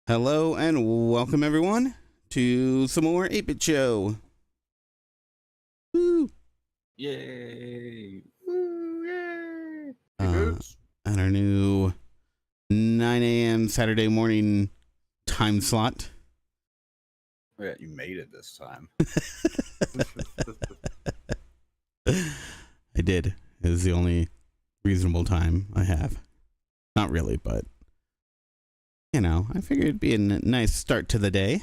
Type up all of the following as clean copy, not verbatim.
Hello and welcome everyone to some more 8-Bit Show. Woo! Yay! Woo! Yay! On our new 9 a.m. Saturday morning time slot. Yeah, you made it this time. I did. It was the only reasonable time I have. Not really, but you know, I figured it'd be a nice start to the day.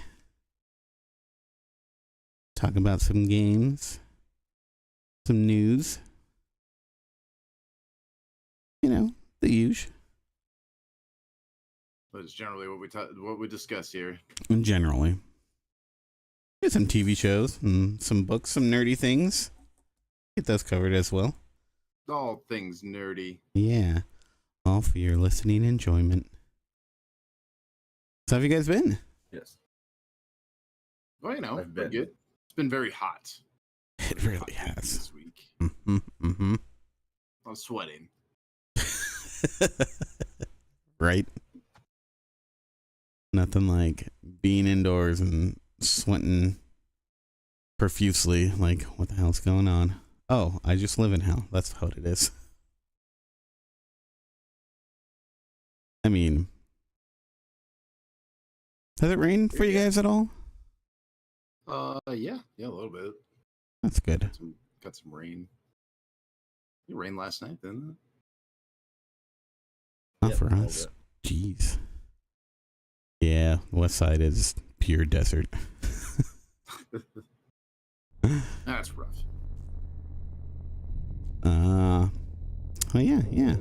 Talk about some games, some news. You know, the usual. But it's generally what we discuss here. Generally. There's some TV shows and some books, some nerdy things. Get those covered as well. All things nerdy. Yeah. All for your listening enjoyment. So how have you guys been? Yes. Well, you know, I've we're been. good. It's been very hot. It really has. This week. Mm-hmm. I'm sweating. Right? Nothing like being indoors and sweating profusely. Like, what the hell's going on? Oh, I just live in hell. That's how it is. I mean, has it rained for you guys at all? Yeah, a little bit. That's good. Got some rain. It rained last night, didn't it? Not Yep, for a little us. Jeez. Yeah, West Side is pure desert. That's rough. Oh yeah.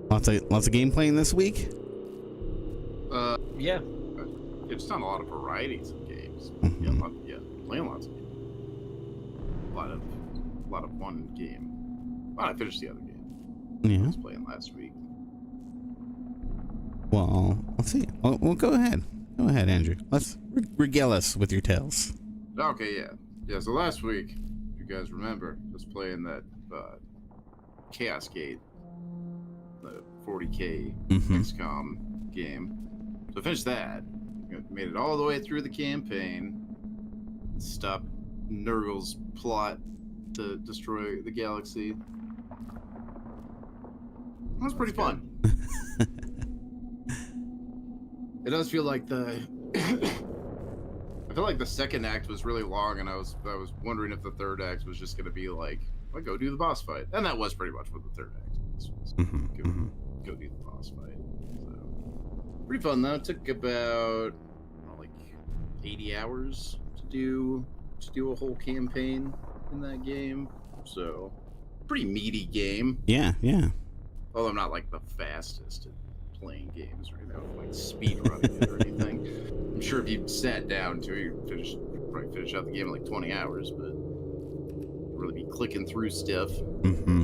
Lots of game playing this week. Yeah. It's done a lot of varieties of games. Mhm. Playing lots of games. A lot of one game. Well, I finished the other game I Yeah. was playing last week. Well, let's see. Well, go ahead. Go ahead, Andrew. Let's regale us with your tales. Okay, yeah. So last week, if you guys remember, I was playing that Chaos Gate, the 40K Mm-hmm. XCOM game. So I finished that. Made it all the way through the campaign. Stopped Nurgle's plot to destroy the galaxy. That was pretty fun. It does feel like I feel like the second act was really long, and I was wondering if the third act was just gonna be like, well, go do the boss fight, and that was pretty much what the third act was. Mm-hmm. Go do the boss fight. So pretty fun though. It took about like 80 hours to do a whole campaign in that game. So pretty meaty game. Yeah. Although I'm not like the fastest at playing games right now, like speed running it or anything. I'm sure if you sat down to it, you'd probably finish out the game in like 20 hours, but really be clicking through stuff. Mm-hmm.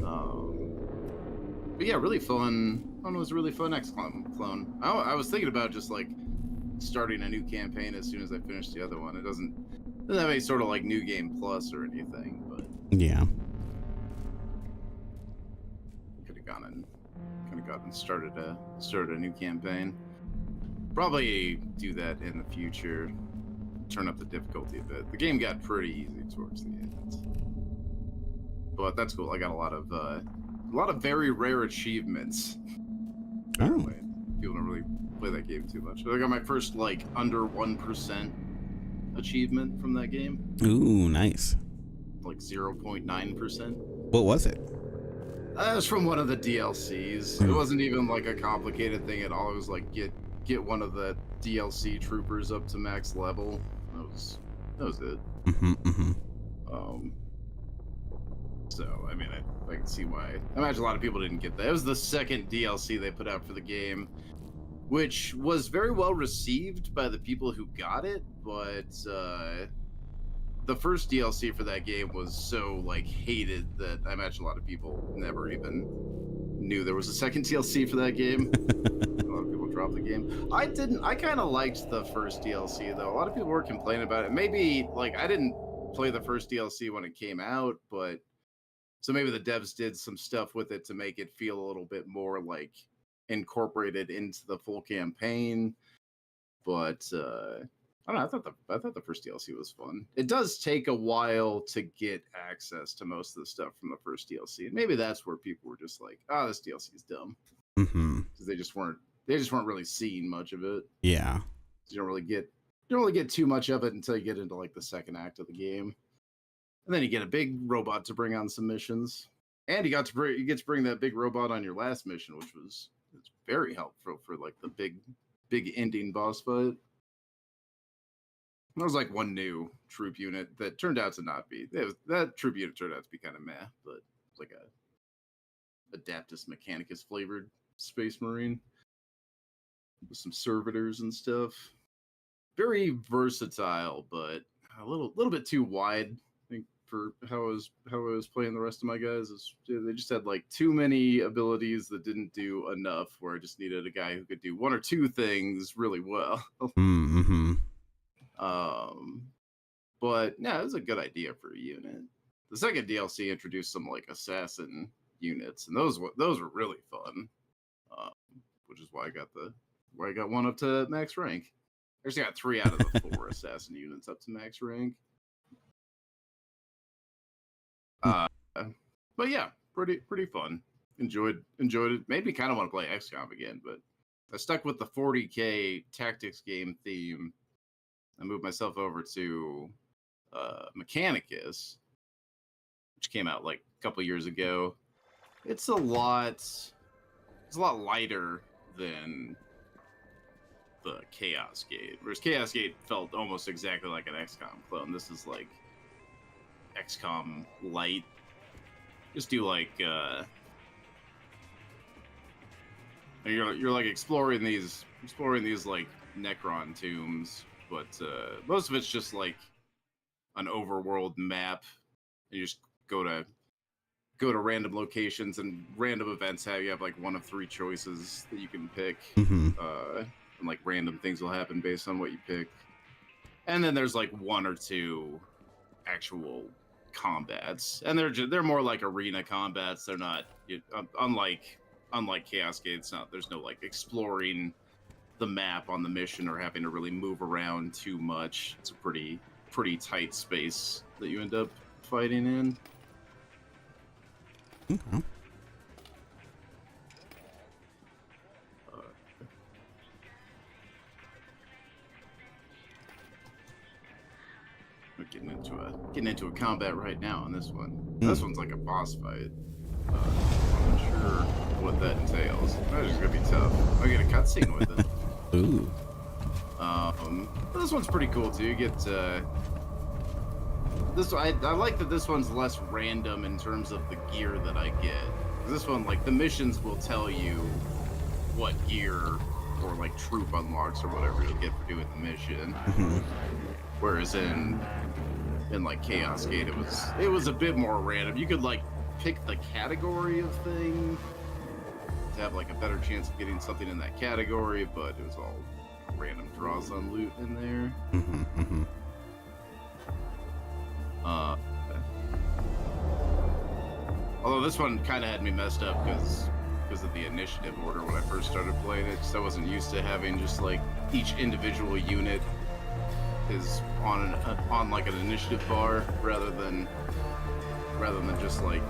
But yeah, really fun. It was a really fun XCOM clone. I was thinking about just like starting a new campaign as soon as I finish the other one. It doesn't have any sort of like new game plus or anything, but Yeah. could have gone and started a new campaign. Probably do that in the future. Turn up the difficulty a bit. The game got pretty easy towards the end, but that's cool. I got a lot of very rare achievements. Oh. People don't really play that game too much. I got my first like under 1% achievement from that game, Ooh, nice. like 0.9%. What was it? That was from one of the DLCs. It wasn't even like a complicated thing at all. It was like get one of the DLC troopers up to max level. That was it. Mm-hmm. So I mean, I can see why. I imagine a lot of people didn't get that. It was the second DLC they put out for the game, which was very well received by the people who got it, but the first DLC for that game was so like hated that I imagine a lot of people never even knew there was a second DLC for that game. A lot of people dropped the game. I didn't. I kind of liked the first DLC though. A lot of people were complaining about it. Maybe like I didn't play the first DLC when it came out, but so maybe the devs did some stuff with it to make it feel a little bit more like incorporated into the full campaign. But I don't know. I thought the first DLC was fun. It does take a while to get access to most of the stuff from the first DLC, and maybe that's where people were just like, "Oh, this DLC is dumb," because they just weren't really seeing much of it. Yeah. You don't really get too much of it until you get into like the second act of the game, and then you get a big robot to bring on some missions, and you get to bring that big robot on your last mission, which was very helpful for like the big ending boss fight. There was like one new troop unit that turned out to not be. That troop unit turned out to be kind of meh, but it's like a Adeptus Mechanicus flavored Space Marine with some servitors and stuff. Very versatile, but a little bit too wide. I think for how I was playing the rest of my guys. They just had like too many abilities that didn't do enough. Where I just needed a guy who could do one or two things really well. But yeah, it was a good idea for a unit. The second DLC introduced some like assassin units, and those were really fun. Which is why I got one up to max rank. I actually got 3 out of the 4 assassin units up to max rank. But yeah, pretty fun. Enjoyed it. Made me kind of want to play XCOM again, but I stuck with the 40K tactics game theme. I moved myself over to Mechanicus, which came out like a couple years ago. It's a lot lighter than the Chaos Gate, whereas Chaos Gate felt almost exactly like an XCOM clone. This is like XCOM light. Just do like you're like exploring these like Necron tombs, but most of it's just like an overworld map. And you just go to random locations, and random events you have like one of 3 choices that you can pick. And like random things will happen based on what you pick. And then there's like 1 or 2 actual combats, and they're more like arena combats. They're not unlike Chaos Gate. There's no like exploring the map on the mission or having to really move around too much. It's a pretty tight space that you end up fighting in. Okay. We're getting into a combat right now on this one. This one's like a boss fight. I'm not sure what that entails. That's just gonna be tough. I get a cutscene with it. Ooh. This one's pretty cool too. You get this. I like that this one's less random in terms of the gear that I get. This one, like the missions will tell you what gear or like troop unlocks or whatever you'll get for doing the mission. Whereas in like Chaos Gate, it was a bit more random. You could like pick the category of thing to have like a better chance of getting something in that category, but it was all random draws on loot in there. Although this one kind of had me messed up because of the initiative order when I first started playing it. So I wasn't used to having just like each individual unit is on like an initiative bar rather than just like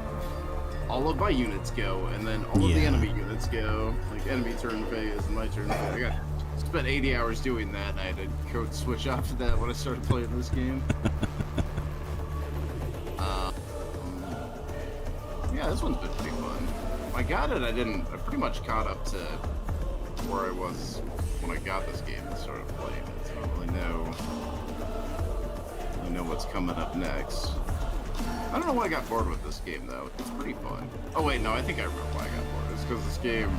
all of my units go and then all of the enemy units go, like enemy turn phase and my turn phase. I spent 80 hours doing that, and I had to code switch off to that when I started playing this game. Yeah, this one's been pretty fun. When I got it, I pretty much caught up to where I was when I got this game and started playing it, so I don't really know what's coming up next. I don't know why I got bored with this game, though. It's pretty fun. Oh, wait, no, I think I remember why I got bored. It's because this game,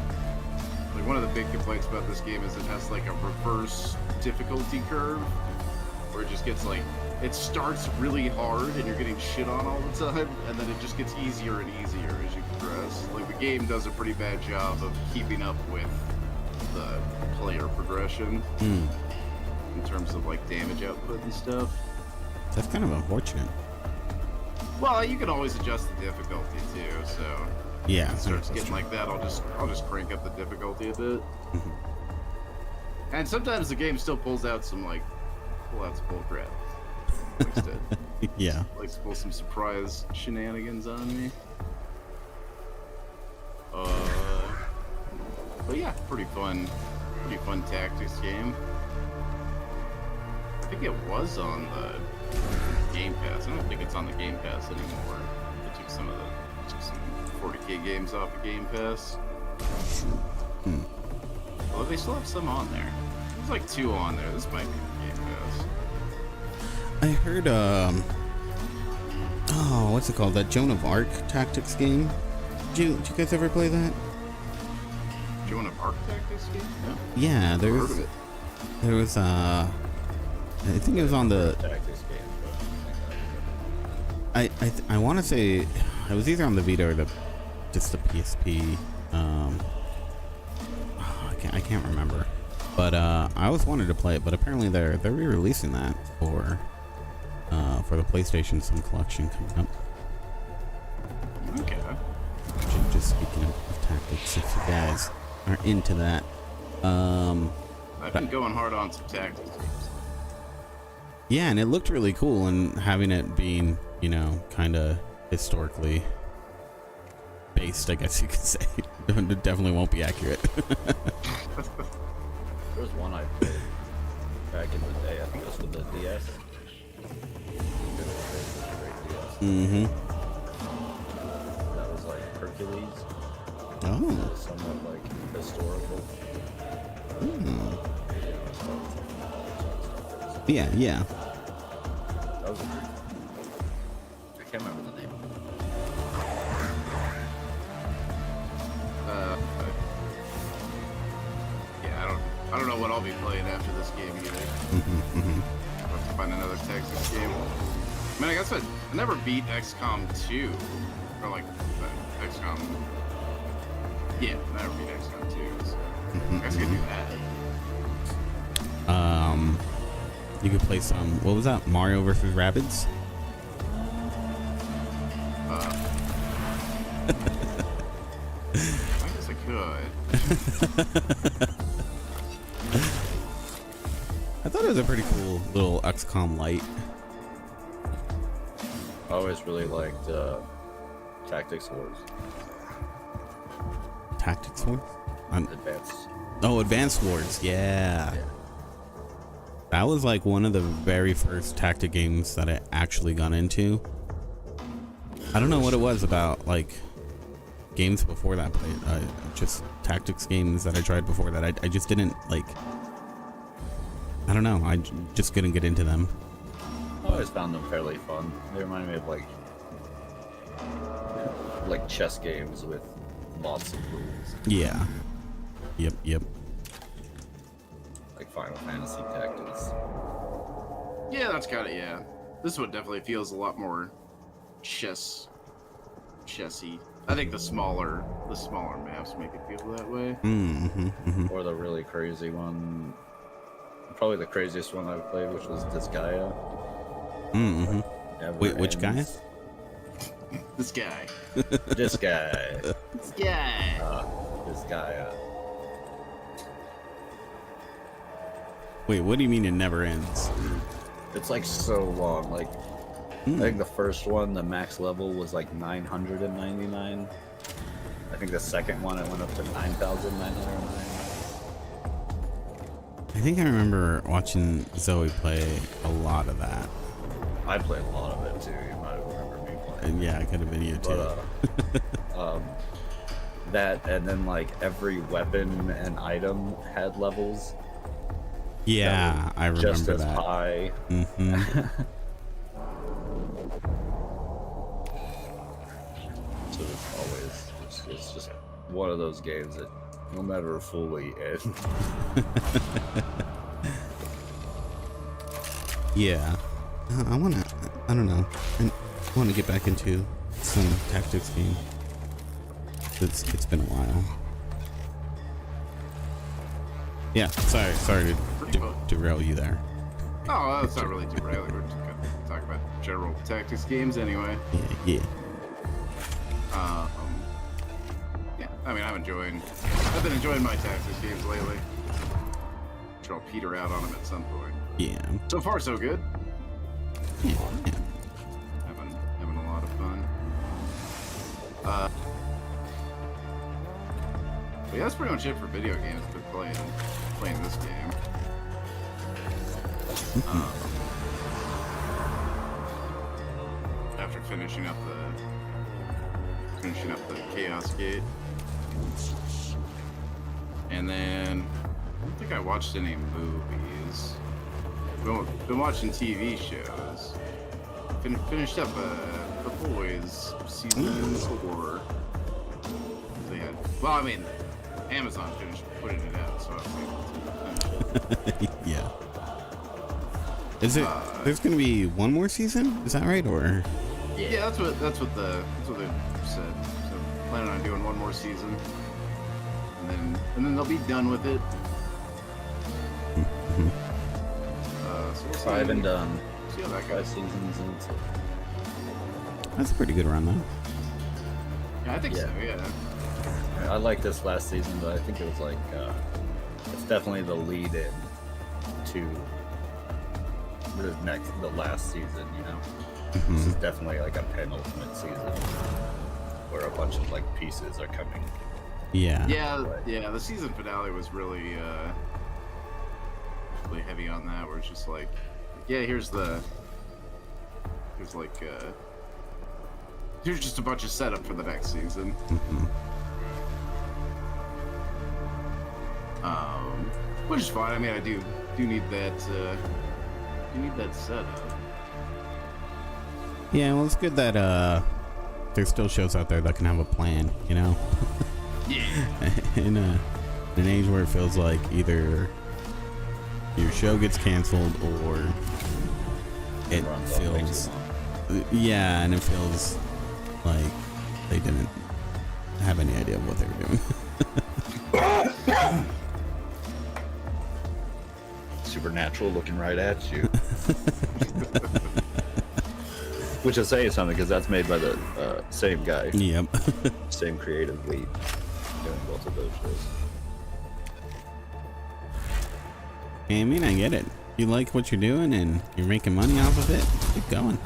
like, one of the big complaints about this game is it has, like, a reverse difficulty curve, where it just gets, like, it starts really hard and you're getting shit on all the time, and then it just gets easier and easier as you progress. Like, the game does a pretty bad job of keeping up with the player progression in terms of, like, damage output and stuff. That's kind of unfortunate. Well, you can always adjust the difficulty too, so Yeah. It starts getting like that, I'll just crank up the difficulty a bit. Mhm. And sometimes the game still pulls out some bull crap. Instead, Yeah. likes to pull some surprise shenanigans on me. But yeah, pretty fun tactics game. I think it was on the Game Pass. I don't think it's on the Game Pass anymore. They took some 40K games off of Game Pass. Although they still have some on there. There's like 2 on there. This might be the Game Pass. I heard, oh, what's it called? That Joan of Arc tactics game? Did you guys ever play that? Joan of Arc tactics game? No. Yeah, Heard of it. there was, I think it was on the, Tactics game, but I want to say it was either on the Vita or just the PSP. I can't remember, but I always wanted to play it. But apparently they're re-releasing that for the PlayStation Some collection coming up. Okay. Just speaking of tactics, if you guys are into that, I've been going hard on some tactics games. yeah, and it looked really cool, and having it being, kind of historically based, I guess you could say, it definitely won't be accurate. there was one I played back in the day. I think it was with the DS. Mm-hmm. That was like Hercules. It Oh. was somewhat like historical. Hmm. Yeah. That was a pretty fun. I can't remember the name. Yeah, I don't know what I'll be playing after this game either. Mm-hmm. I'll have to find another Texas game. I mean, I guess I never beat XCOM 2. Or like, XCOM. Yeah, I never beat XCOM 2. So I guess I could do that. You could play some, what was that? Mario vs. Rabbids? I guess I could. I thought it was a pretty cool little XCOM light. I always really liked Tactics Wars. Tactics Wars? Advanced. Oh, Advanced Wars, yeah. Yeah. That was like one of the very first tactic games that I actually got into. I don't know what it was about like games before that, but just tactics games that I tried before that I just didn't like. I don't know. I just couldn't get into them. I always found them fairly fun. They reminded me of like chess games with lots of rules, Yeah. Yep. like Final Fantasy Tactics. Yeah, that's kind of, yeah. This one definitely feels a lot more chessy. I think the smaller maps make it feel that way. Mm-hmm. Or the really crazy one, probably the craziest one I've played, which was Disgaea. Mm-hmm. Never Wait, which guy? ends. This guy. This guy. This guy. Disgaea. Wait, what do you mean it never ends? It's like so long. Like I Hmm. think the first one, the max level was like 999. I think the second one it went up to 9,909. I think I remember watching Zoe play a lot of that. I played a lot of it too. You might remember me playing. And yeah, I could have been you too. But that and then like every weapon and item had levels. Yeah, I remember Just as that. high. Mm-hmm. So it's always it's just one of those games that you'll never fully end. Yeah. I don't know. I want to get back into some tactics game. It's been a while. Yeah, sorry to derail you there. Oh, that's not really derailing. We're just gonna talk about general tactics games anyway. Yeah. I mean, I've been enjoying my Tactics games lately. Sure, I'll peter out on them at some point. Yeah. So far, so good. Yeah. Having a lot of fun. But yeah, that's pretty much it for video games. Been playing this game. After finishing up the Chaos Gate, and then I don't think I watched any movies. Been watching TV shows. Finished up The Boys season 4. They had, well, I mean, Amazon finished putting it out, so I was able to finish it. Yeah. Is it? There's gonna be one more season? Is that right? Or? Yeah, that's what they said. So planning on doing one more season, and then they'll be done with it. So we'll see. 5 and done. See how that 5 goes. seasons and That's a pretty good run, though. Yeah, I think so. Yeah. Yeah. I like this last season, but I think it was like it's definitely the lead in to the last season. You know, this is definitely like a penultimate season where a bunch of like pieces are coming. Yeah. Yeah. The season finale was really heavy on that. Where it's just like, yeah, here's just a bunch of setup for the next season. Which is fine. I mean, I do need that. You need that setup. Yeah. Well, it's good that there's still shows out there that can have a plan. You know. Yeah. In an age where it feels like either your show gets canceled or it Runs on way too feels, long. yeah, and it feels like they didn't have any idea of what they were doing. Supernatural looking right at you. Which is saying something because that's made by the same guy, Yep. same creative lead, doing both of those shows. I mean, I get it. You like what you're doing and you're making money off of it, keep going.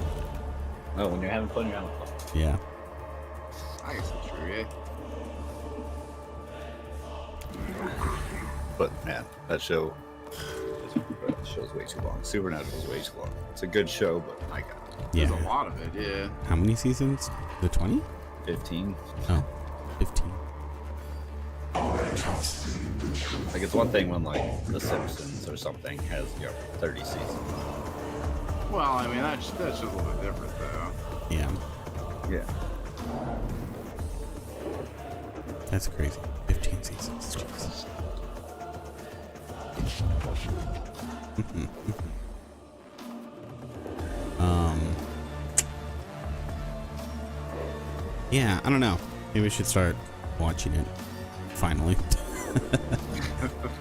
Oh, when you're having fun, you're having fun. Yeah. I guess that's true. Yeah. But man, that show's way too long. Supernatural's way too long. It's a good show, but my God, There's Yeah. a lot of it. Yeah. How many seasons? The 20? 15. Oh, 15. Like it's one thing when like The Simpsons or something has 30 seasons. Well, I mean that's just a little bit different though. Yeah. Yeah. That's crazy. 15 seasons. Jesus. Yeah, I don't know. Maybe we should start watching it finally.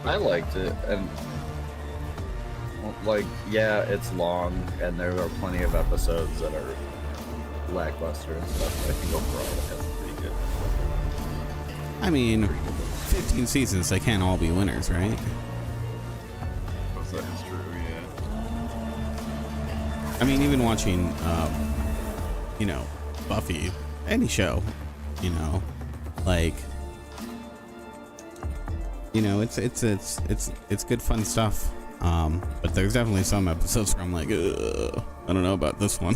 I liked it, and like, yeah, it's long, and there are plenty of episodes that are lackluster and stuff. But I think overall it has pretty good. I mean, 15 seasons, they can't all be winners, right? That's true. Yeah. I mean, even watching, Buffy, any show, like, it's good fun stuff. But there's definitely some episodes where I'm like, ugh, I don't know about this one.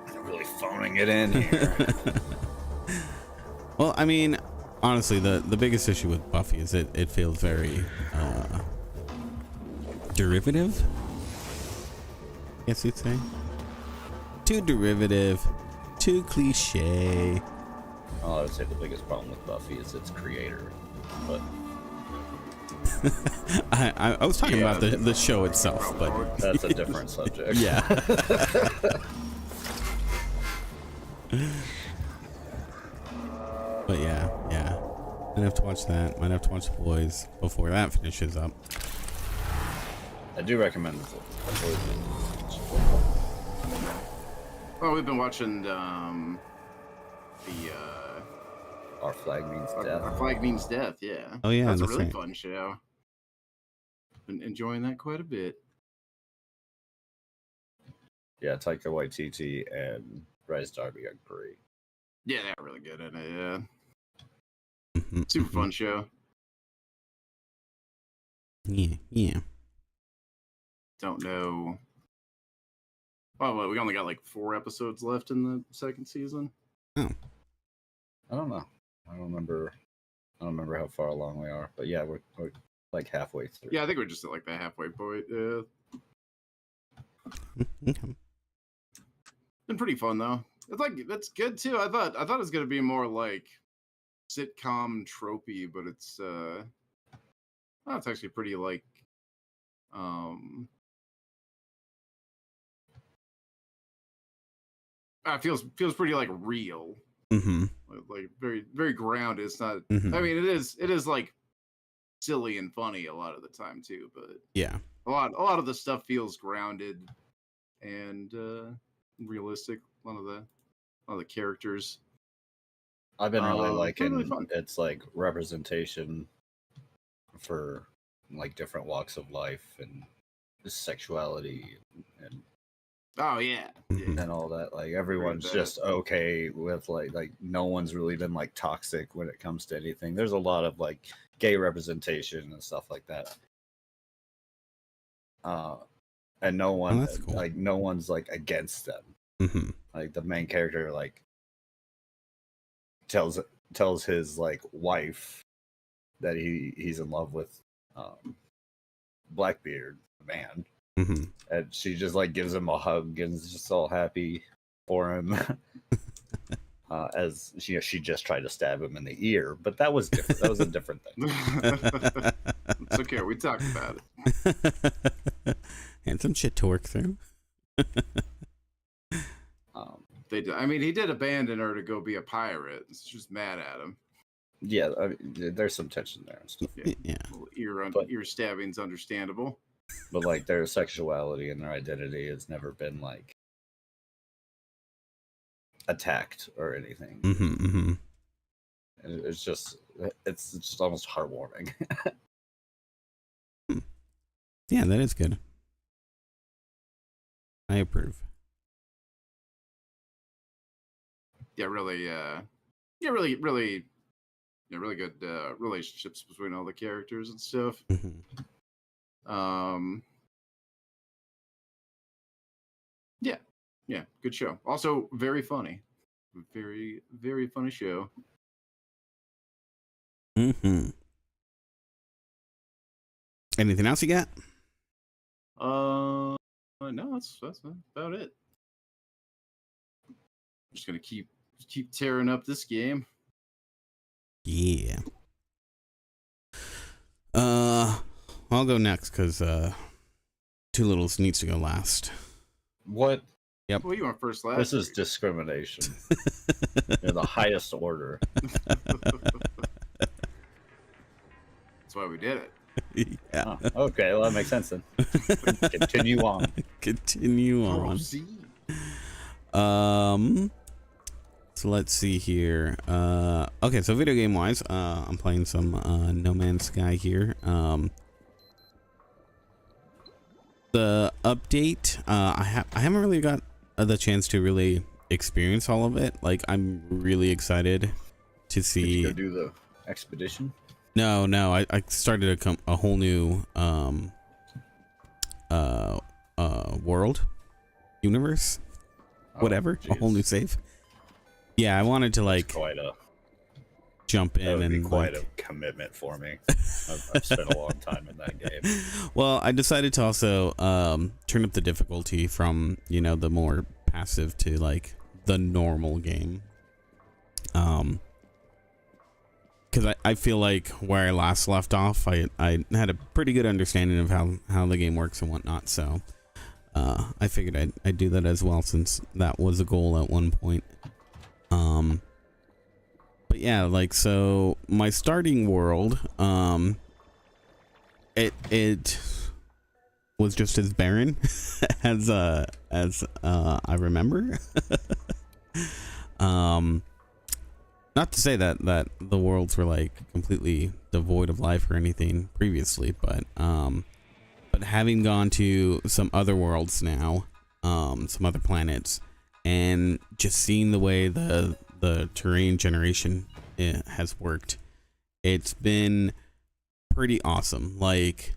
They're really phoning it in here. Well, I mean, honestly, the biggest issue with Buffy is it feels very derivative, I guess you'd say. Too derivative, too cliche. Well, I would say the biggest problem with Buffy is its creator, but I was talking about the show itself, but that's a different subject. yeah. But yeah. Might have to watch that. Might have to watch The Boys before that finishes up. I do recommend it. Well, we've been watching The Our Flag Means Our Death. Flag Means Death. Yeah. Oh yeah, that's a that's really right. fun show. Been enjoying that quite a bit. Yeah, Taika Waititi and Rez Darby are great. Yeah, they're really good at it. Yeah, Mhm, super mhm. fun show. Yeah. Don't know. Oh, well, we only got like 4 episodes left in the second season. Oh, I don't know. I don't remember how far along we are, but yeah, we're like halfway through. Yeah, I think we're just at like the halfway point. Yeah, okay. been pretty fun though. It's like that's good too. I thought it was gonna be more like sitcom tropey, but it's it's actually pretty like feels pretty like real, Mm-hmm. like very very grounded. It's not. Mhm. I mean, it is like silly and funny a lot of the time too, but Yeah. a lot of the stuff feels grounded and realistic. A lot of the characters. I've been really liking really fun. it's like representation for like different walks of life and sexuality and Oh yeah, Mhm. yeah. and all that. Like everyone's that. just okay with like no one's really been like toxic when it comes to anything. There's a lot of like gay representation and stuff like that. And no one that's cool. like no one's like against them. Mm-hmm. Like the main character like tells his like wife that he's in love with Blackbeard, the man. Mm-hmm. And she just like gives him a hug and is just all happy for him. As she just tried to stab him in the ear, but that was different. That was a different thing. It's okay. We talked about it. And some shit to work through. They did. I mean, he did abandon her to go be a pirate. She's mad at him. Yeah, I mean, there's some tension there and stuff. Yeah. Ear stabbing's understandable. But like their sexuality and their identity has never been like attacked or anything. Mm-hmm. Mm-hmm. And it's just almost heartwarming. Yeah, that is good. I approve. Yeah, really. Really good relationships between all the characters and stuff. Mm-hmm. Yeah, good show. Also very funny. Very, very funny show. Mm-hmm. Anything else you got? No, that's about it. I'm just gonna keep tearing up this game. Yeah. I'll go next because Two Littles needs to go last. What? Yep. Well, you went first last. This is week. discrimination. They're the highest order. That's why we did it. Yeah. Oh, okay, well that makes sense then. Continue on. Continue on. Proceed. So let's see here. Okay, so video game wise, I'm playing some No Man's Sky here. The update, I haven't really got the chance to really experience all of it. Like, I'm really excited to see. Did you go do the expedition? No, I started a whole new world, universe, whatever, a whole new save. Yeah, I wanted to like quite a jump in and quite like, a commitment for me. I've spent a long time in that game. Well, I decided to also turn up the difficulty from, you know, the more passive to like the normal game. Because I feel like where I last left off, I had a pretty good understanding of how the game works and whatnot. So I figured I'd do that as well, since that was a goal at one point. But yeah, like, so my starting world, it was just as barren as I remember. not to say that the worlds were like completely devoid of life or anything previously, but having gone to some other worlds now, some other planets, and just seeing the way the terrain generation has worked, it's been pretty awesome. Like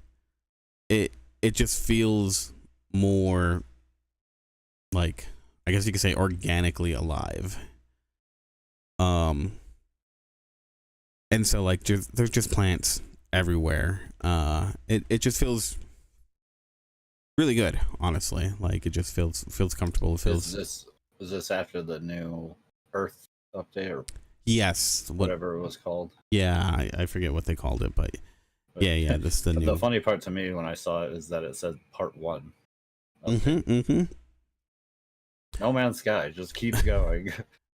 it just feels more like, I guess you could say, organically alive. And so like there's just plants everywhere. It just feels really good, honestly. Like it just feels comfortable. It feels. Is this after the new Earth update or Yes, whatever it was called? Yeah, I forget what they called it, but yeah, this is the new. The funny part to me when I saw it is that it said part 1. No Man's Sky just keeps going.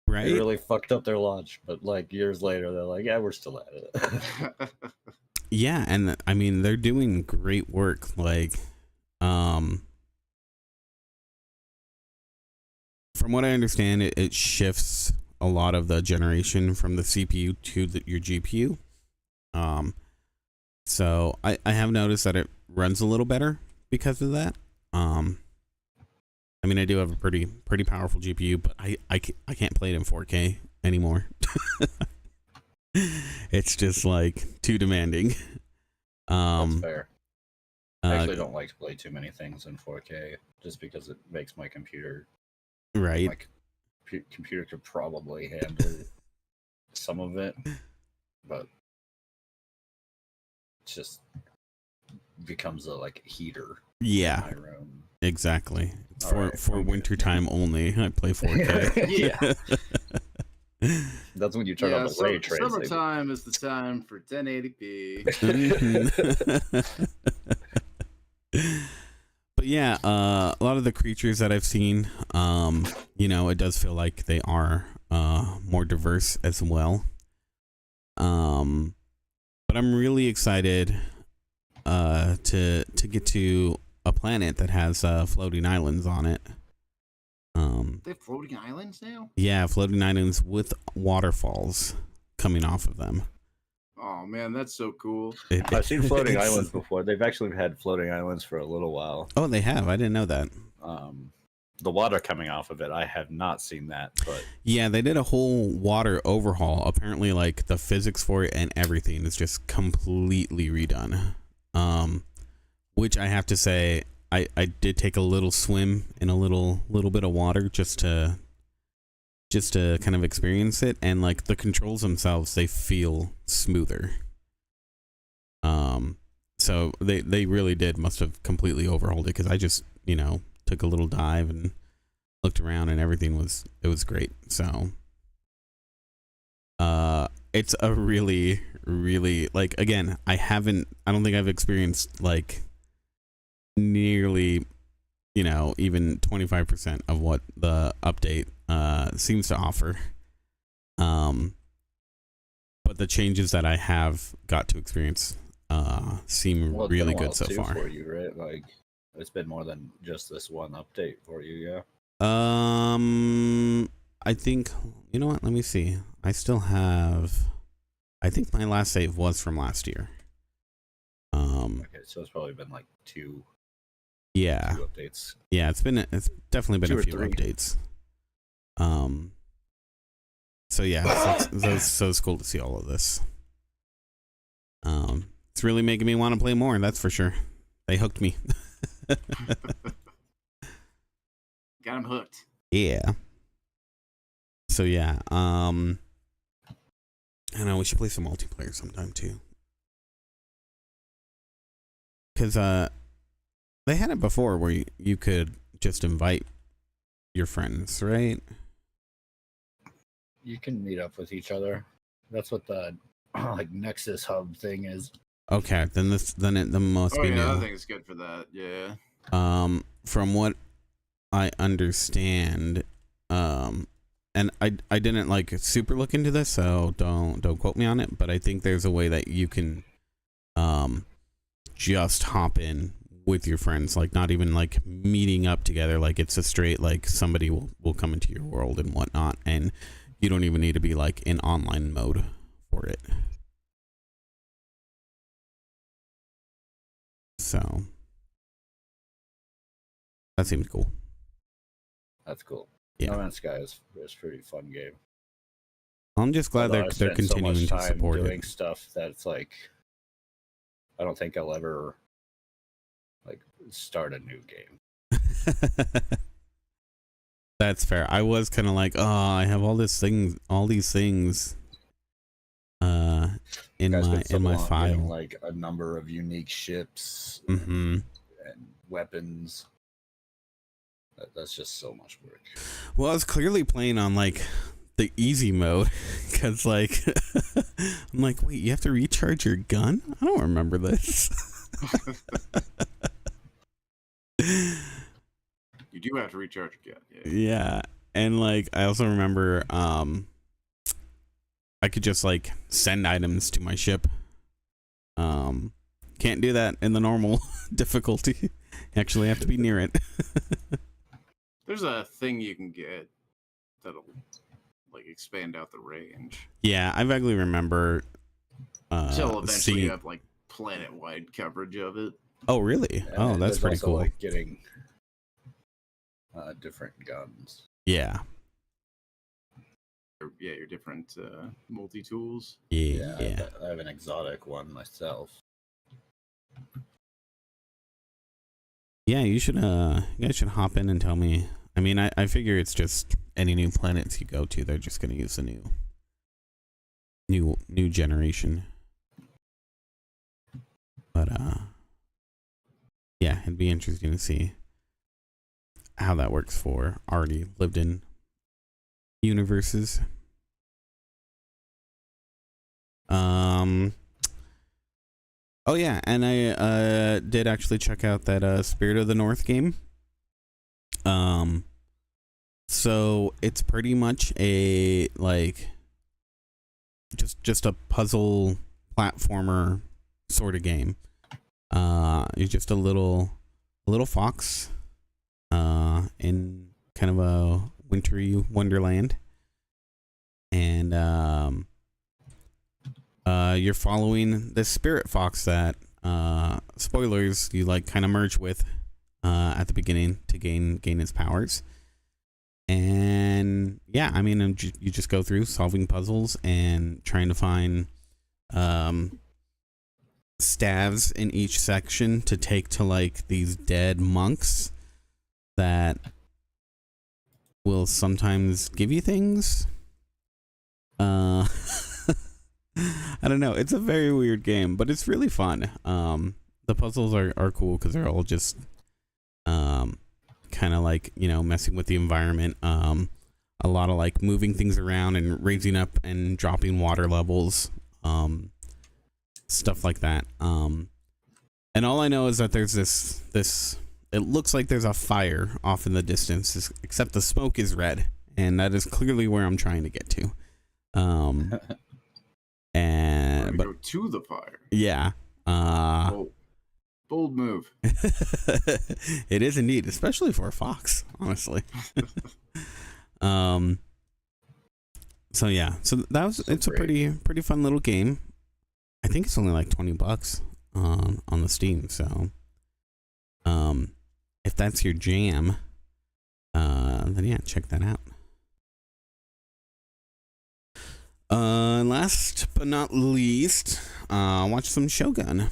Right? They really fucked up their launch, but like years later, they're like, yeah, we're still at it. Yeah, and I mean they're doing great work. Like, from what I understand, it shifts a lot of the generation from the CPU to your GPU. So I have noticed that it runs a little better because of that. I mean, I do have a pretty powerful GPU, but I can't play it in 4K anymore. It's just like too demanding. That's fair. I actually don't like to play too many things in 4K just because it makes my computer. Right. My computer could probably handle some of it, but it just becomes a like heater. Yeah. In my room. Exactly. It's for winter time only. I play 4K. Yeah. That's when you turn on the ray tracing. Summertime is the time for 1080p. But yeah, a lot of the creatures that I've seen, it does feel like they are more diverse as well. But I'm really excited to get to a planet that has floating islands on it. They have floating islands now? Yeah, floating islands with waterfalls coming off of them. Oh man, that's so cool. I've seen floating islands before. They've actually had floating islands for a little while. Oh, they have? I didn't know that. The water coming off of it, I have not seen that. But yeah, they did a whole water overhaul. Apparently, like the physics for it and everything is just completely redone. Which I have to say, I did take a little swim in a little bit of water just to kind of experience it, and like the controls themselves, they feel smoother. So they really must have completely overhauled it, because I just took a little dive and looked around and everything was great. So it's a really like, again, I don't think I've experienced like nearly even 25% of what the update seems to offer. But the changes that I have got to experience seem really good so far. For you, right? Like it's been more than just this one update for you, yeah. I think, you know what? Let me see. I still have. I think my last save was from last year. Okay, so it's probably been like two. Yeah. 2 updates. Yeah, it's definitely been 2 a or few 3 updates. So yeah, so it's cool to see all of this. It's really making me want to play more. That's for sure. They hooked me. Got him hooked. Yeah. So yeah, I know we should play some multiplayer sometime too. Cause they had it before where you could just invite your friends, right? You can meet up with each other. That's what the like Nexus Hub thing is. Okay, then it must be new. I think it's good for that. Yeah. From what I understand, and I didn't like super look into this, so don't quote me on it, but I think there's a way that you can just hop in with your friends, like not even like meeting up together, like it's a straight like somebody will come into your world and whatnot, and you don't even need to be like in online mode for it. So that seems cool. That's cool. Yeah. No Man's Sky is a pretty fun game. I'm just glad Although I they're spent so continuing much to time support doing it. stuff that it's like I don't think I'll ever like start a new game. That's fair. I was kind of like, oh, I have all these things in Guys, my been so in my long file. getting, like a number of unique ships Mm-hmm. and weapons. That's just so much work. Well, I was clearly playing on like the easy mode because like I'm like, wait, you have to recharge your gun? I don't remember this. You do have to recharge your gun. Yeah. Yeah, and like I also remember I could just like send items to my ship. Can't do that in the normal difficulty. You actually have to be near it. There's a thing you can get that'll like expand out the range. Yeah, I vaguely remember Until eventually you seeing... have like planet-wide coverage of it. Oh, really? And Oh, that's there's pretty also, cool. like getting different guns. Yeah. Yeah, your different multi-tools. Yeah. I have an exotic one myself. Yeah, you guys should hop in and tell me. I mean, I figure it's just any new planets you go to, they're just gonna use the new generation. But yeah, it'd be interesting to see how that works for already lived in universes. Oh yeah, and I did actually check out that Spirit of the North game. So it's pretty much a like just a puzzle platformer sort of game. You're just a little fox in kind of a wintry wonderland, and you're following this spirit fox that spoilers, you like kind of merge with at the beginning to gain his powers. And yeah, I mean, you just go through solving puzzles and trying to find staves in each section to take to like these dead monks that will sometimes give you things. I don't know. It's a very weird game, but it's really fun. The puzzles are cool because they're all just kind of like, you know, messing with the environment. A lot of like moving things around and raising up and dropping water levels, stuff like that. And all I know is that there's this. It looks like there's a fire off in the distance, except the smoke is red, and that is clearly where I'm trying to get to. And but go to the fire. Yeah. Bold move. It is indeed, especially for a fox, honestly. So yeah, so it's a pretty fun little game. I think it's only like $20 on the Steam. So if that's your jam, then yeah, check that out. Last but not least, watch some Shogun.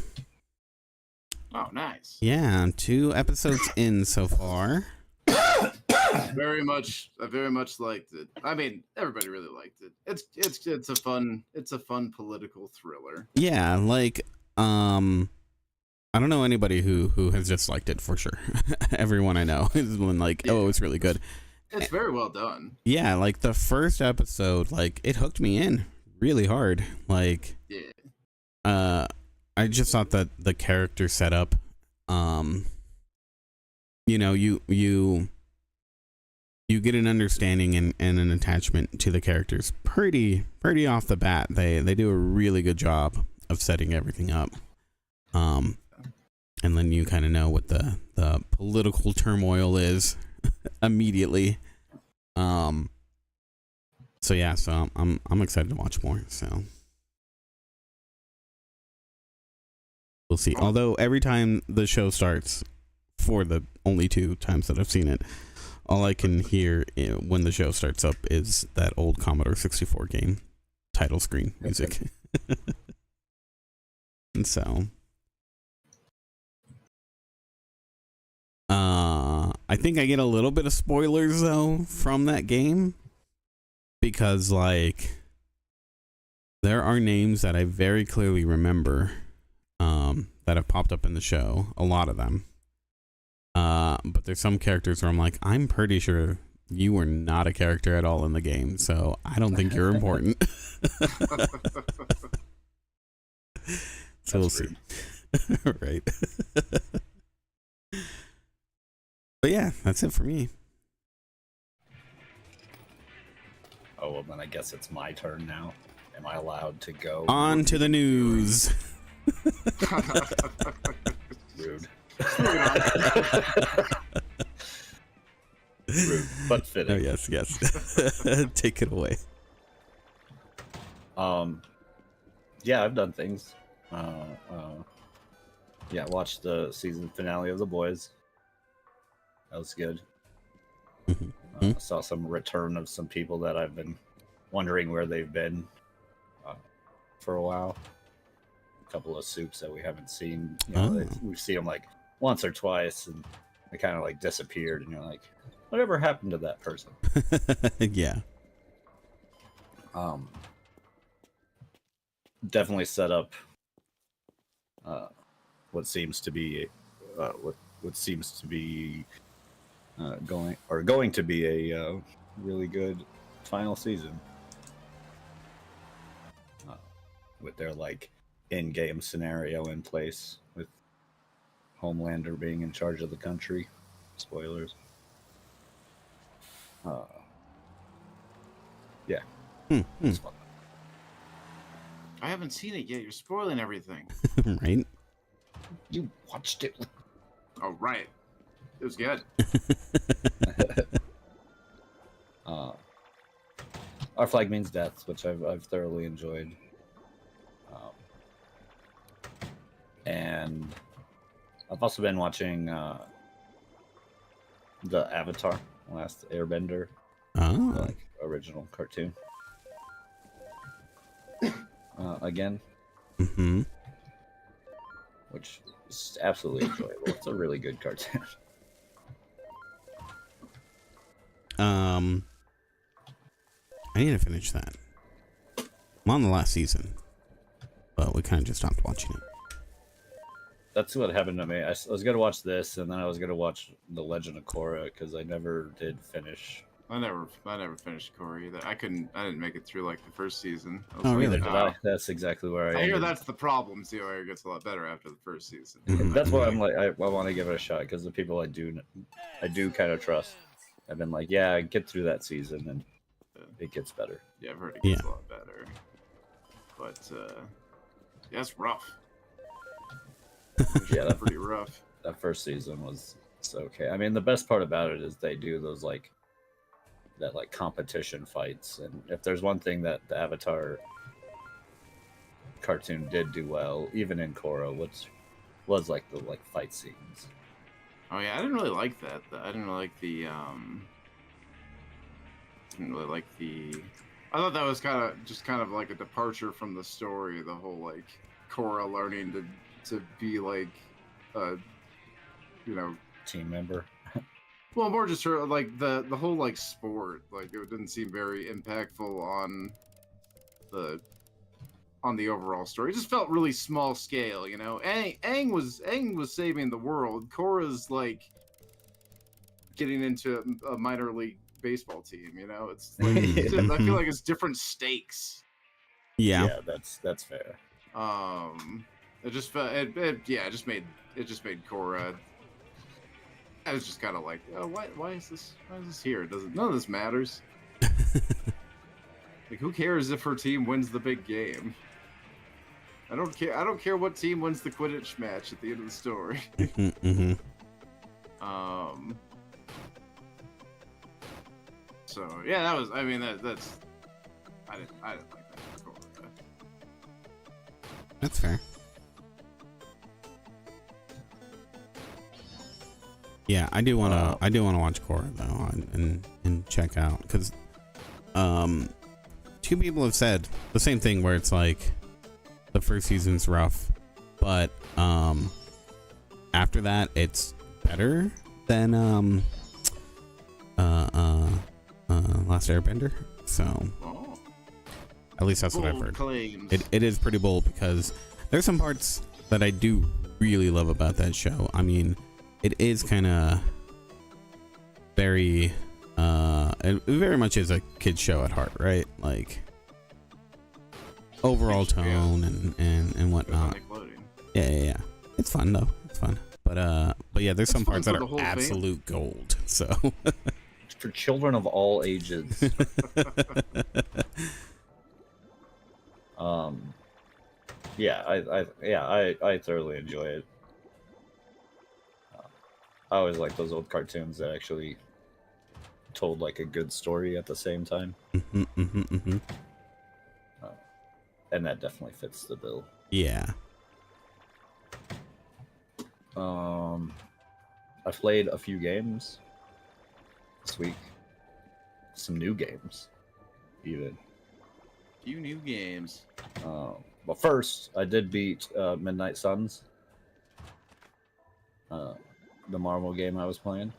Oh, nice. Yeah, 2 episodes in so far. I very much liked it. I mean, everybody really liked it. It's a fun political thriller. Yeah, like I don't know anybody who has disliked it for sure. Everyone I know has been like, oh, it's really good. It's very well done. Yeah, like the first episode, like it hooked me in really hard. Like, yeah. I just thought that the character setup, you know, you get an understanding and an attachment to the characters pretty off the bat. They do a really good job of setting everything up. And then you kind of know what the political turmoil is immediately. So yeah, so I'm excited to watch more. So we'll see. Although every time the show starts, for the only 2 times that I've seen it, all I can hear when the show starts up is that old Commodore 64 game title screen music. And so I think I get a little bit of spoilers though from that game, because like there are names that I very clearly remember that have popped up in the show, a lot of them. But there's some characters where I'm like, I'm pretty sure you were not a character at all in the game, so I don't think you're important. So we'll see. Right. But yeah, that's it for me. Oh, well, then I guess it's my turn now. Am I allowed to go? On to the news. Rude. Rude, but fitting. Oh yes, yes. Take it away. Yeah, I've done things. Yeah, watched the season finale of The Boys. That was good. Saw some return of some people that I've been wondering where they've been for a while. A couple of soups that we haven't seen. You know, we see them like once or twice, and they kind of like disappeared, and you're like, whatever happened to that person? Yeah. Definitely set up what seems to be going to be a really good final season with their like in-game scenario in place, with Homelander being in charge of the country. Spoilers. Yeah. It's fun. I haven't seen it yet. You're spoiling everything. Right. You watched it. Oh, right. It was good. Our Flag Means Death, which I've thoroughly enjoyed. And I've also been watching the Avatar, Last Airbender, like original cartoon. Again. Which is absolutely enjoyable. It's a really good cartoon. I need to finish that. I'm on the last season, but we kind of just stopped watching it. That's what happened to me. I was gonna watch this, and then I was gonna watch The Legend of Korra, because I never did finish. I never finished Corey either. I didn't make it through like the first season. Oh, really? Neither did I. That's exactly where I hear ended. that's the problem. Where it gets a lot better after the first season. That's why I'm like, I want to give it a shot, because the people I do kind of trust have been like, yeah, get through that season and it gets better. Yeah, I've heard it gets a lot better. But yeah, it's rough. Yeah, that's pretty rough. That first season was okay. I mean, the best part about it is they do those like competition fights, and if there's one thing that the Avatar cartoon did do well, even in Korra, which was like the fight scenes. Oh yeah, I didn't really like that. I didn't really like the I thought that was kind of like a departure from the story. The whole like Korra learning to be like Team member. Well, more just her like the whole like sport. Like it didn't seem very impactful on the overall story. It just felt really small scale, you know. Aang was saving the world. Korra's like getting into a minor league baseball team, you know. It's like I feel like it's different stakes. Yeah, that's fair. It just felt it just made Korra. I was just kind of like, oh, why is this here? None of this matters. Like, who cares if her team wins the big game? I don't care what team wins the Quidditch match at the end of the story. So yeah, that was. I mean, that's I didn't like that. I'll go with that. That's fair. Yeah, I do want to. I do want to watch Korra though, and check out, because two people have said the same thing, where it's like the first season's rough, but after that it's better than Last Airbender. So Oh, at least that's what I've bold heard. claims. It is pretty bold, because there's some parts that I do really love about that show. I mean, it is kind of very it very much is a kid's show at heart, right? Like overall tone and whatnot. Yeah. It's fun though. It's fun. But yeah, there's some parts that are absolute gold. So For children of all ages. I thoroughly enjoy it. I always like those old cartoons that actually told like a good story at the same time. And that definitely fits the bill. Yeah. I played a few games this week. Some new games, even. Few new games. But first, I did beat Midnight Suns. The Marvel game I was playing.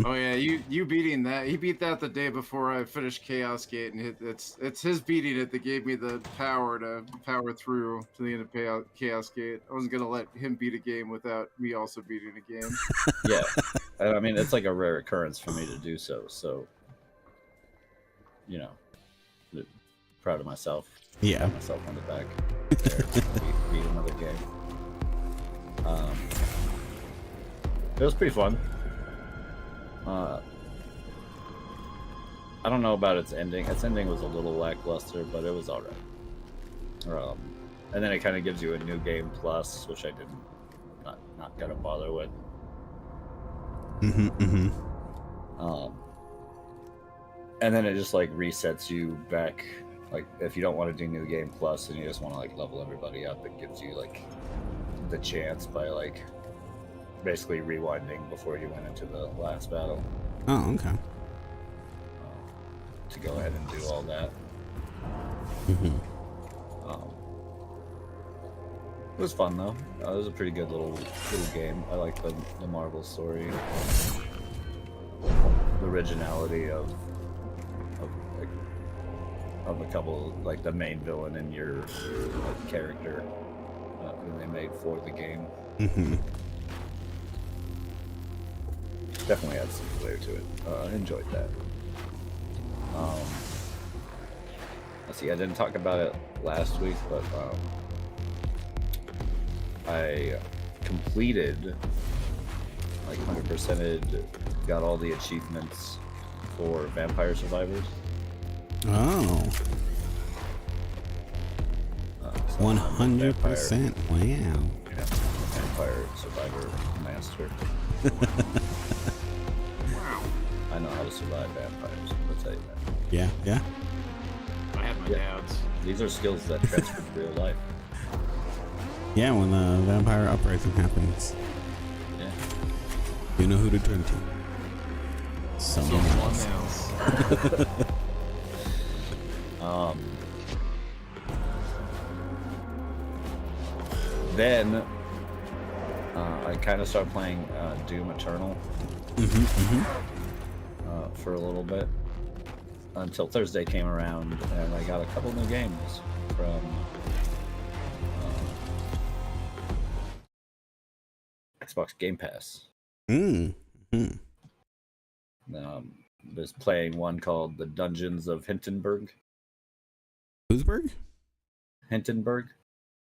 Oh yeah, you beating that? He beat that the day before I finished Chaos Gate, and it's his beating it that gave me the power to power through to the end of Chaos Gate. I wasn't gonna let him beat a game without me also beating a game. Yeah, and I mean it's like a rare occurrence for me to do so. So, you know, proud of myself. Yeah. Pat myself on the back. There, beat another game. It was pretty fun. I don't know about its ending. Its ending was a little lackluster, but it was alright. And then it kind of gives you a new game plus, which I not gonna bother with. And then it just like resets you back. Like if you don't want to do new game plus and you just want to like level everybody up, it gives you like the chance by like basically rewinding before you went into the last battle. Oh, okay. To go ahead and do all that. It was fun though. It was a pretty good little game. I like the Marvel story, the originality of a couple, like the main villain and your like, character who they made for the game. Definitely had some flair to it. I enjoyed that. Let's see, I didn't talk about it last week, but I completed, like 100%ed, got all the achievements for Vampire Survivors. Oh. 100%. Wow. Yeah, Vampire Survivor Master. Wow. I know how to survive vampires. I'll tell you that. Yeah. I had my doubts. These are skills that transfer to real life. Yeah, when the vampire uprising happens, Yeah. you know who to turn to. Someone else. Then I kind of started playing Doom Eternal for a little bit until Thursday came around, and I got a couple new games from Xbox Game Pass. Was playing one called The Dungeons of Hindenburg. Who'sburg? Hindenburg.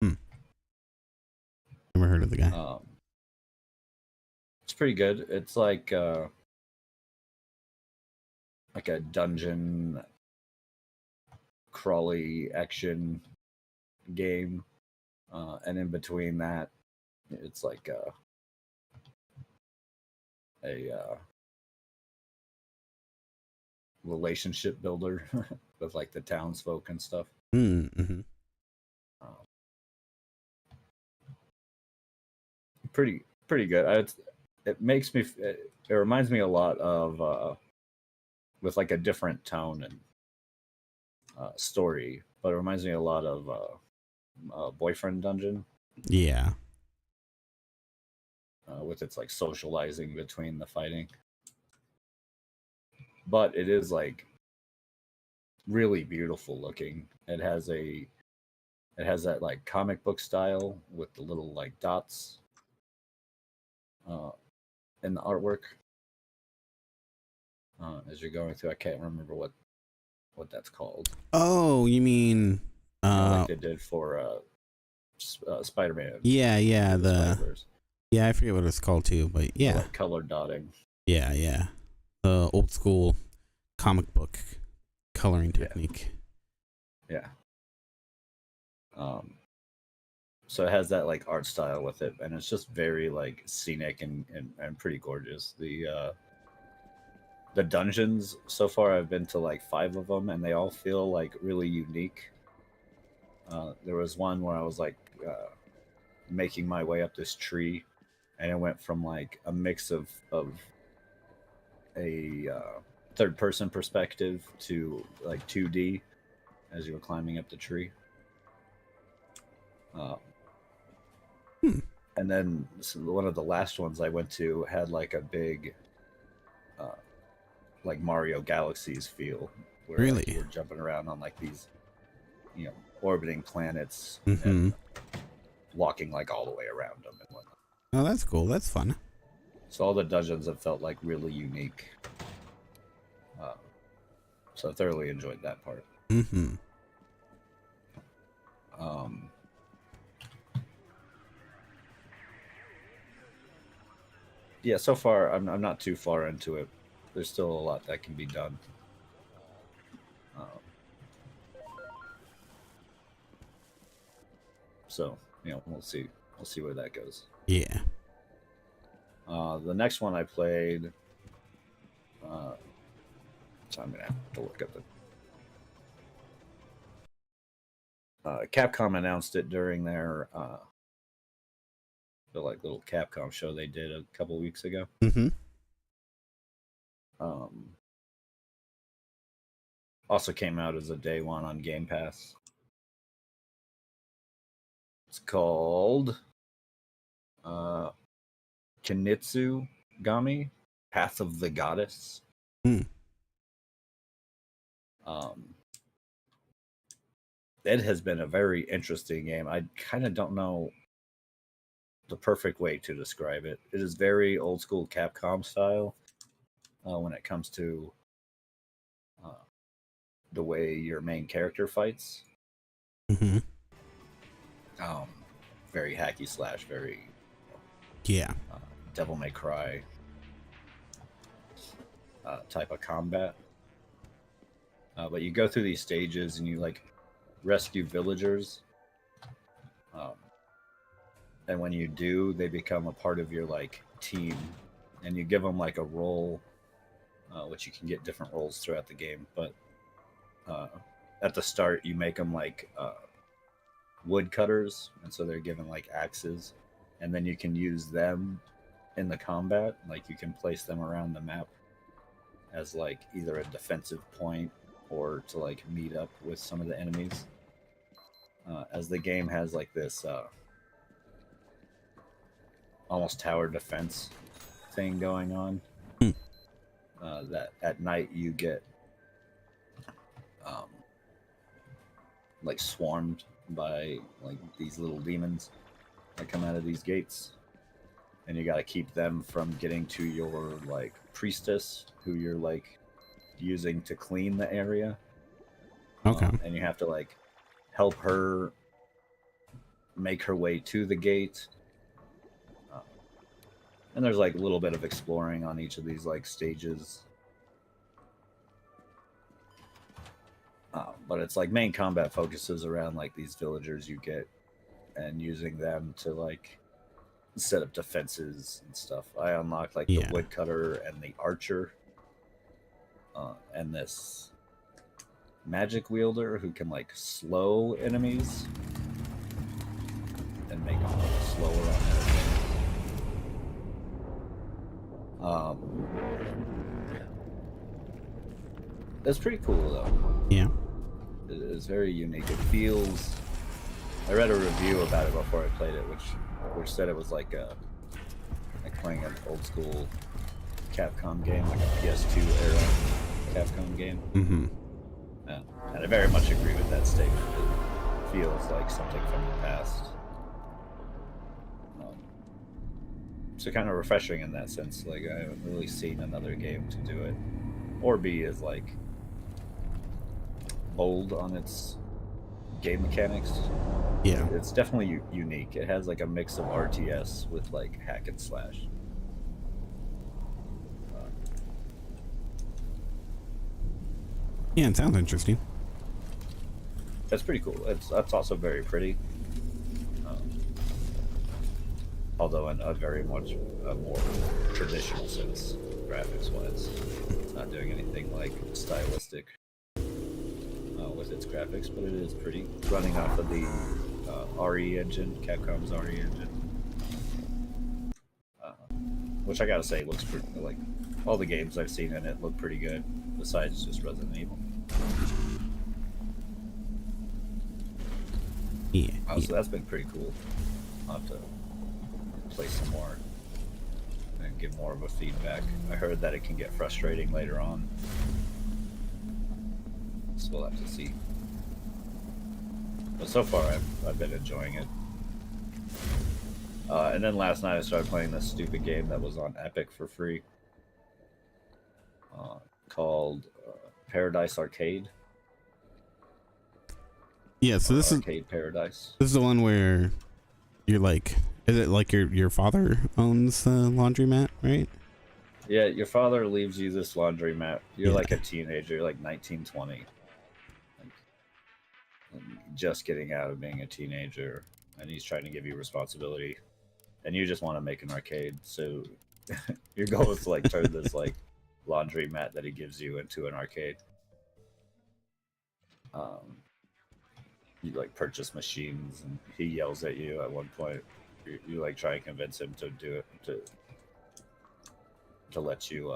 Never heard of the guy. It's pretty good. It's like a dungeon crawly action game, and in between that, it's like relationship builder with like the townsfolk and stuff. Mm-hmm. Um, pretty good. It makes me. It reminds me a lot of with like a different tone and story, but it reminds me a lot of Boyfriend Dungeon. Yeah. With its like socializing between the fighting, but it is like really beautiful looking. It has that like comic book style with the little like dots in the artwork as you're going through. I can't remember what that's called. Oh, you mean Like they did for Spider-Man. Yeah, Spider-Verse. I forget what it's called too, but yeah. Like color dotting. Yeah. The old school comic book coloring technique. Yeah. So it has that like art style with it, and it's just very like scenic and pretty gorgeous. The dungeons so far, I've been to like 5 of them, and they all feel like really unique. There was one where I was like making my way up this tree, and it went from like a mix of a third person perspective to like 2D as you were climbing up the tree. And then one of the last ones I went to had like a big like Mario Galaxies feel, where Really? like, you were jumping around on like these orbiting planets Mm-hmm. and walking like all the way around them and whatnot. Oh, that's cool. That's fun. So all the dungeons have felt like really unique. So I thoroughly enjoyed that part. Mm-hmm. Yeah, so far I'm not too far into it. There's still a lot that can be done. So we'll see where that goes. Yeah. The next one I played. So I'm gonna have to look up the. Capcom announced it during their the like little Capcom show they did a couple weeks ago. Mm-hmm. Also came out as a day one on Game Pass. It's called Kinitsu Gami, Path of the Goddess. It has been a very interesting game. I kind of don't know the perfect way to describe it. It is very old school Capcom style when it comes to the way your main character fights. Mm-hmm. Very hacky slash, very Devil May Cry type of combat. But you go through these stages and you like rescue villagers. And when you do, they become a part of your like team, and you give them like a role, which you can get different roles throughout the game. But at the start, you make them like woodcutters, and so they're given like axes, and then you can use them in the combat. Like you can place them around the map as like either a defensive point or to like meet up with some of the enemies. As the game has like this almost tower defense thing going on, that at night you get like swarmed by like these little demons that come out of these gates, and you got to keep them from getting to your like priestess who you're like using to clean the area. Okay. And you have to like help her make her way to the gate. And there's like a little bit of exploring on each of these like stages. But it's like main combat focuses around like these villagers you get and using them to like set up defenses and stuff. I unlocked like the woodcutter and the archer and this magic wielder who can like slow enemies and make them a little slower on everything. It's pretty cool though. Yeah. It's very unique. It feels. I read a review about it before I played it, which said it was like playing an old school Capcom game, like a PS2 era Capcom game. Mm-hmm. Yeah. And I very much agree with that statement. It feels like something from the past. So kind of refreshing in that sense. Like I haven't really seen another game to do it, or be as like bold on its game mechanics. Yeah. It's definitely unique. It has like a mix of RTS with like hack and slash. Yeah, it sounds interesting. That's pretty cool. That's also very pretty. Although in a very much more traditional sense, graphics-wise. It's not doing anything like stylistic with its graphics, but it is pretty. It's running off of the RE engine, Capcom's RE engine. Which I gotta say looks pretty, like, all the games I've seen in it look pretty good, besides just Resident Evil. Yeah. So that's been pretty cool. I'll have to play some more and get more of a feedback. I heard that it can get frustrating later on, so we'll have to see. But so far, I've been enjoying it. And then last night I started playing this stupid game that was on Epic for free, called Paradise Arcade. Yeah, so this Arcade Paradise. This is the one where you're like, is it like your father owns the laundromat, right? Yeah, your father leaves you this laundromat. You're like a teenager, like 19, 20. Like, just getting out of being a teenager, and he's trying to give you responsibility. And you just want to make an arcade, so your goal is to like turn this like laundromat that he gives you into an arcade. You like purchase machines, and he yells at you at one point. You like try and convince him to do it, to let you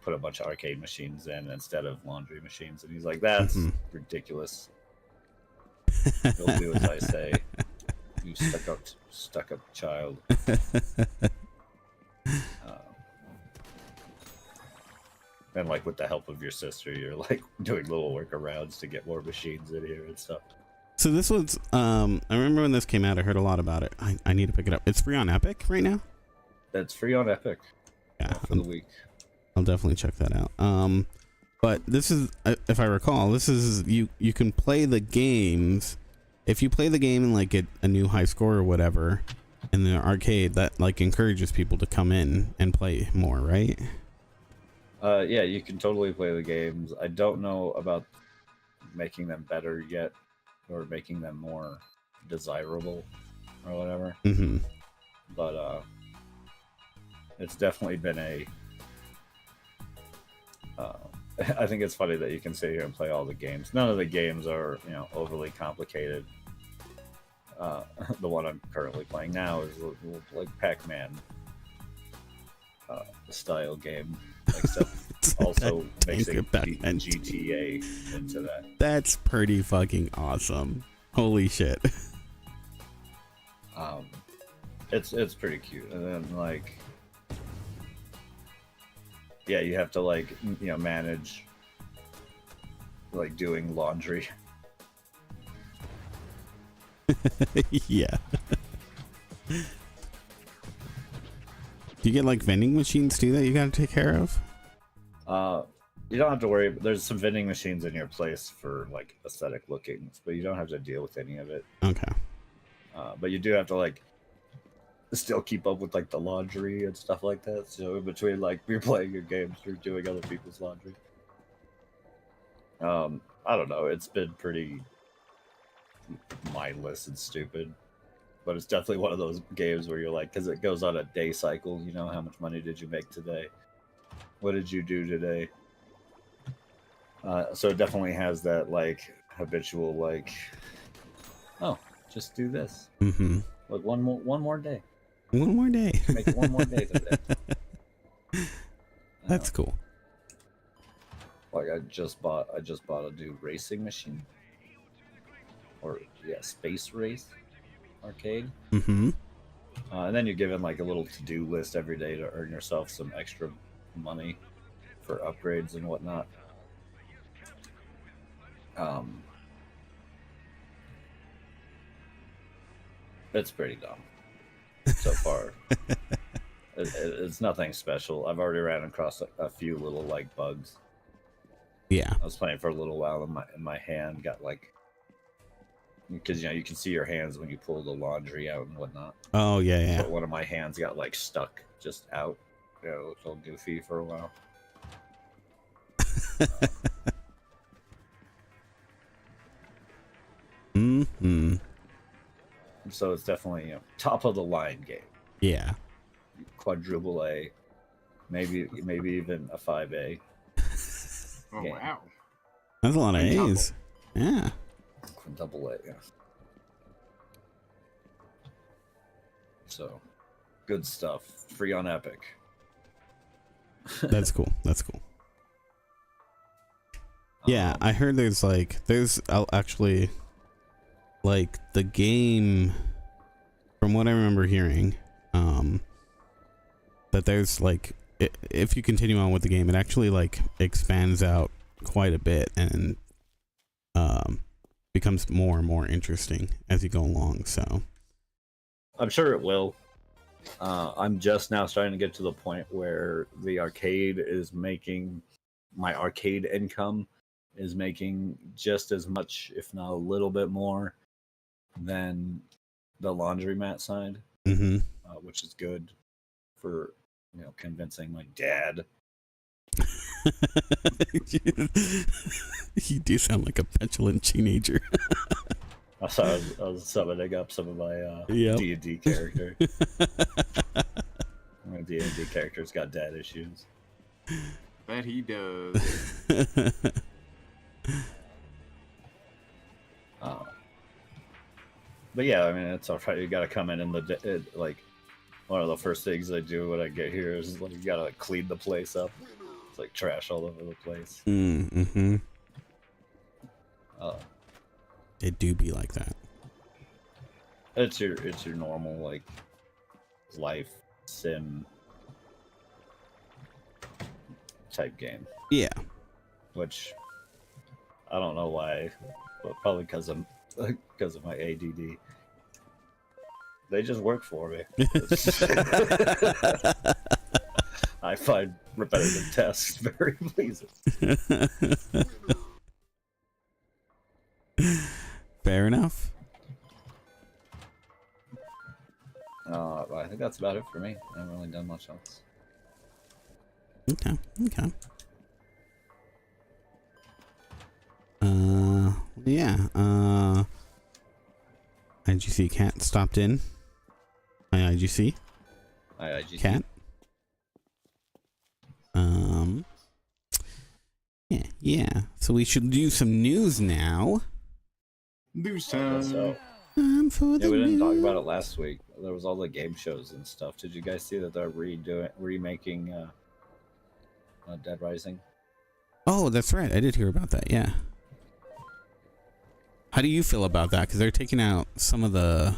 put a bunch of arcade machines in instead of laundry machines, and he's like, "That's ridiculous. He'll do as I say." You stuck up child. And like with the help of your sister, you're like doing little workarounds to get more machines in here and stuff. So this was, I remember when this came out, I heard a lot about it. I need to pick it up. It's free on Epic right now? It's free on Epic. Yeah, for the week. I'll definitely check that out. But this is, if I recall, this is, you can play the games. If you play the game and like get a new high score or whatever in the arcade, that like encourages people to come in and play more, right? Yeah, you can totally play the games. I don't know about making them better yet, or making them more desirable or whatever. Mm-hmm. But it's definitely been a I think it's funny that you can sit here and play all the games. None of the games are, overly complicated. The one I'm currently playing now is like Pac-Man style game, except also mixing GTA into that. That's pretty fucking awesome. Holy shit. It's pretty cute. And then like, yeah, you have to like, manage like doing laundry. Yeah. Do you get like vending machines too that you gotta take care of? You don't have to worry. There's some vending machines in your place for like aesthetic lookings, but you don't have to deal with any of it. Okay. But you do have to like still keep up with like the laundry and stuff like that. So in between like you're playing your games, you're doing other people's laundry. I don't know. It's been pretty mindless and stupid, but it's definitely one of those games where you're like, because it goes on a day cycle. How much money did you make today? What did you do today? So it definitely has that like habitual like, oh, just do this. Mm-hmm. Like one more day. One more day. Make it one more day today. That's cool. Like I just bought a new racing machine. Or yeah, Space Race arcade. Mm-hmm. And then you're given like a little to-do list every day to earn yourself some extra money for upgrades and whatnot. It's pretty dumb so far. It's nothing special. I've already ran across a few little like bugs. Yeah. I was playing for a little while, and my hand got like, because you can see your hands when you pull the laundry out and whatnot. Oh yeah, yeah. So one of my hands got like stuck just out. It looked all goofy for a while. Mm-hmm. So it's definitely top of the line game. Yeah. Quadruple A, maybe even a 5A. Oh game. wow. That's a lot of Quintuple. A's. Yeah. Double A, yeah. So, good stuff. Free on Epic. That's cool. That's cool. Yeah, I heard there's actually like the game, from what I remember hearing, that there's like if you continue on with the game, it actually like expands out quite a bit and becomes more and more interesting as you go along. So I'm sure it will. I'm just now starting to get to the point where the arcade is making my arcade income is making just as much, if not a little bit more, than the laundromat side, mm-hmm. Which is good for convincing my dad. You do sound like a petulant teenager. I was summoning up some of my Yep. D&D character. My D&D character's got dad issues. Bet he does. But yeah, I mean, it's all right. You got to come in like one of the first things I do when I get here is like you got to like clean the place up. It's like trash all over the place. Mm-hmm. It do be like that. It's your normal like life sim type game. Yeah. Which I don't know why, but probably because of my ADD. They just work for me. I find repetitive tasks very pleasing. Fair enough. I think that's about it for me. I haven't really done much else. Okay. Yeah. IGC Cat stopped in. Hi, IGC. Hi, IGC. Cat. Yeah. So we should do some news now. News I time. guess so. For the Yeah, we didn't talk news. about it last week. There was all the game shows and stuff. Did you guys see that they're remaking Dead Rising? Oh, that's right. I did hear about that. Yeah. How do you feel about that? Because they're taking out some of the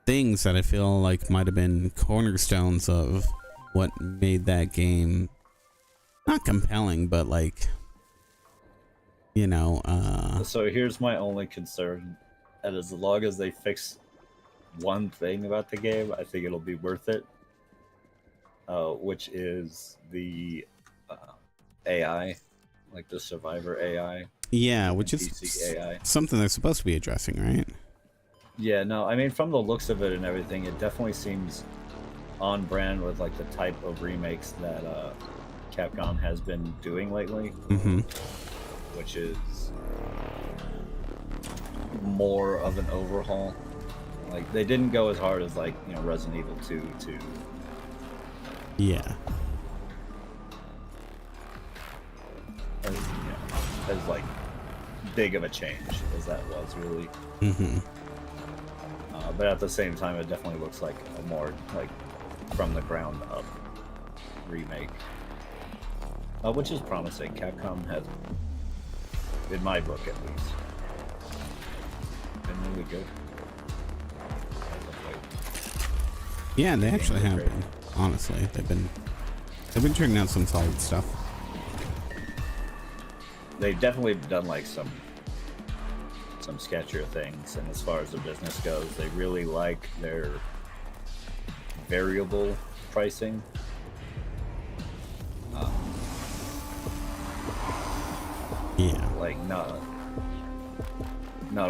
things that I feel like might have been cornerstones of what made that game not compelling, but like, So here's my only concern, and as long as they fix one thing about the game, I think it'll be worth it. Which is the AI, like the Survivor AI. yeah, which is PC AI. something they're supposed to be addressing, right? Yeah, no, I mean, from the looks of it and everything, it definitely seems on brand with like the type of remakes that Capcom has been doing lately, Mm-hmm. which is more of an overhaul. Like they didn't go as hard as like Resident Evil 2 to Yeah. as like big of a change as that was really. Mm-hmm. But at the same time, it definitely looks like a more like from the ground up remake, which is promising. Capcom has, in my book at least, been really good. Yeah, they actually games are have great. been. Honestly, they've been turning out some solid stuff. They've definitely done like some sketchier things, and as far as the business goes, they really like their variable pricing. Yeah. Like not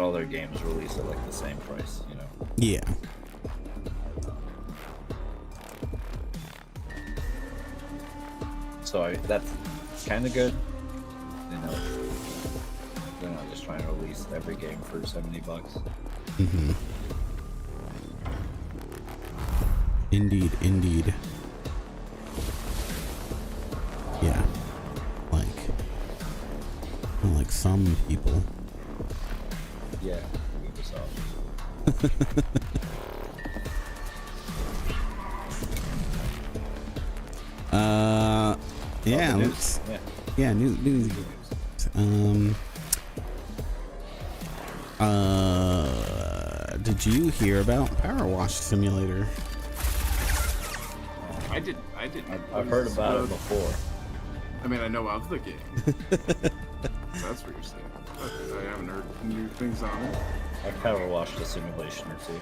all their games release at like the same price, you know. Yeah. So that's kind of good, you know. They're not just trying to release every game for $70. Mm-hmm. Indeed, indeed. Yeah. Like some people. Yeah, Ubisoft. Yeah, Oh, the let's. news. Yeah, news. Did you hear about Power Wash Simulator? I didn't. I've heard about it before. I mean, I know of the game. That's what you're saying. But I haven't heard new things on it. I've power washed a simulation or two.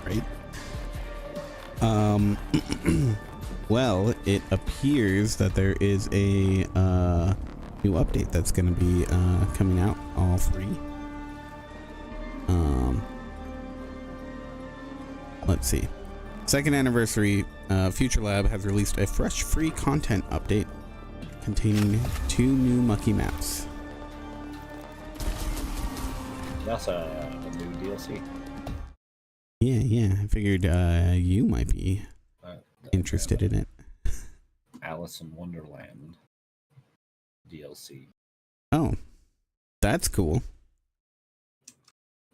Right. Well, it appears that there is a new update that's going to be coming out, all free. Let's see. Second anniversary, Future Lab has released a fresh free content update containing 2 new Mucky maps. That's a new DLC. Yeah. I figured you might be interested in it. Alice in Wonderland DLC. Oh, that's cool.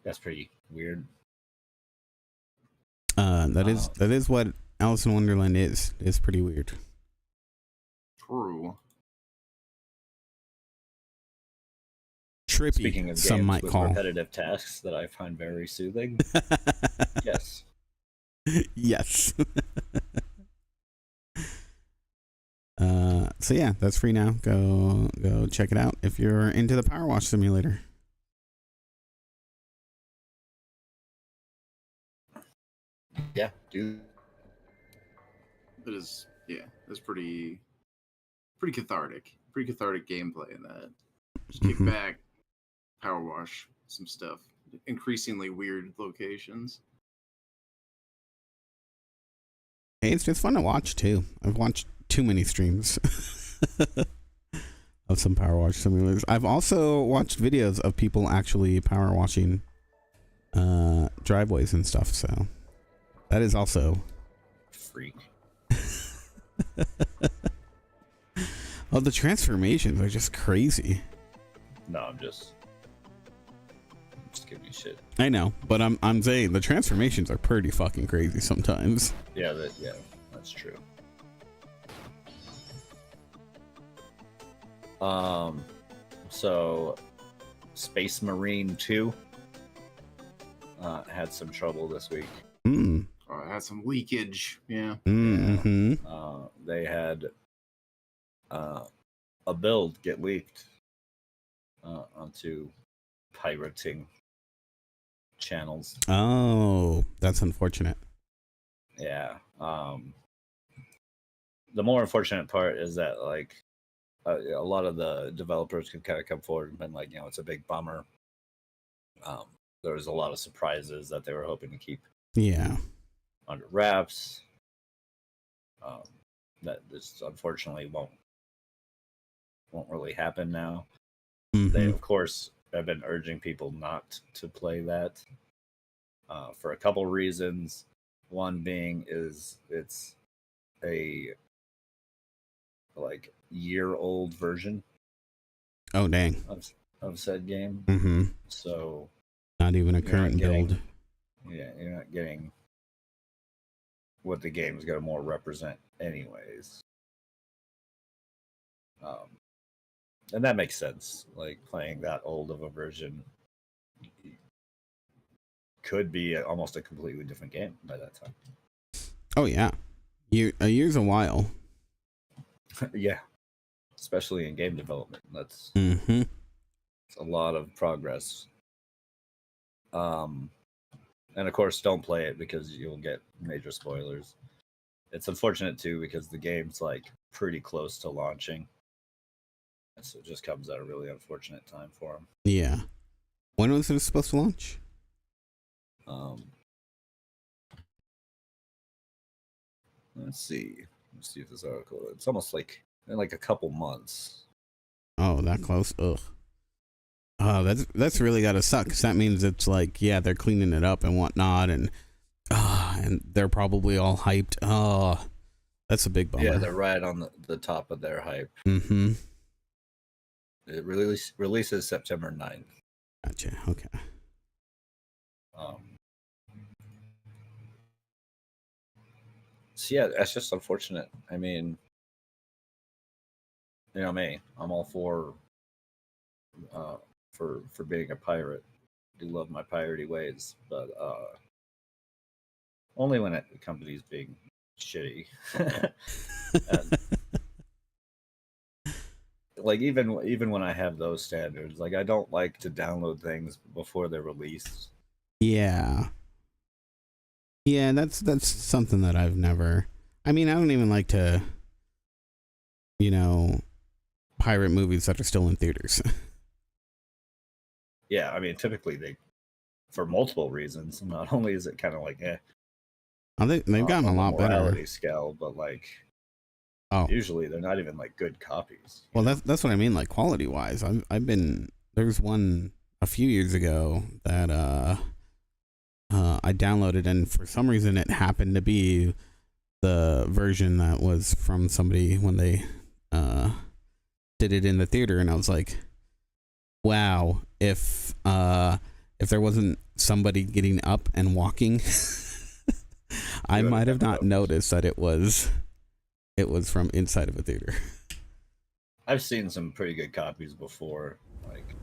That's pretty weird. That is what Alice in Wonderland is. It's pretty weird. True. Trippy, Speaking of some games might with call. repetitive tasks that I find very soothing. Yes. Yes. So yeah, that's free now. Go check it out if you're into the Power Wash Simulator. Yeah, dude. It is. Yeah, it's pretty cathartic. Pretty cathartic gameplay in that. Just kick Mhm. back, power wash some stuff. Increasingly weird locations. Hey, it's just fun to watch too. I've watched too many streams of some Power Wash Simulators. I've also watched videos of people actually power washing driveways and stuff, so that is also Freak. oh, the transformations are just crazy. No, I'm just giving you shit. I know, but I'm saying the transformations are pretty fucking crazy sometimes. Yeah, that's true. So Space Marine 2 had some trouble this week. Mm. Oh, it had some leakage. Yeah. Mm-hmm. They had a build get leaked onto pirating channels. Oh, that's unfortunate. Yeah. The more unfortunate part is that like a lot of the developers could kind of come forward and been like, you know, it's a big bummer. There was a lot of surprises that they were hoping to keep Yeah. under wraps. That this unfortunately won't really happen now. Mm-hmm. They of course have been urging people not to play that for a couple reasons. One being is it's a like year-old version Oh dang. of said game. Mm-hmm. So Not even a you're not current getting- build. Yeah, you're not getting what the game's going to more represent, anyways. And that makes sense. Like playing that old of a version could be almost a completely different game by that time. Oh yeah, a year's a while. Yeah, especially in game development. That's Mm-hmm. a lot of progress. And of course, don't play it because you'll get major spoilers. It's unfortunate too because the game's like pretty close to launching, so it just comes at a really unfortunate time for them. Yeah. When was it supposed to launch? Let's see. Let's see if this article. It's almost like in like a couple months. Oh, that close. Ugh. Oh, that's really gotta suck. 'Cause that means it's like, yeah, they're cleaning it up and whatnot, and they're probably all hyped. Oh, that's a big bummer. Yeah, they're right on the top of their hype. Mm-hmm. It releases September 9th. Gotcha. Okay. So yeah, that's just unfortunate. I mean, you know me, I'm all for being a pirate. I do love my piratey ways, but only when the company's being shitty. And, like even when I have those standards, like I don't like to download things before they're released. Yeah. Yeah, that's something that I've never. I mean, I don't even like to, pirate movies that are still in theaters. Yeah, I mean, typically they, for multiple reasons. Not only is it kind of like, They've gotten a on the lot better. morality scale, but like, Oh, usually they're not even like good copies. well, that's what I mean. Like quality wise, I've been there's one a few years ago that I downloaded, and for some reason it happened to be the version that was from somebody when they did it in the theater, and I was like, wow, if there wasn't somebody getting up and walking, I might have not noticed that it was from inside of a theater. I've seen some pretty good copies before, like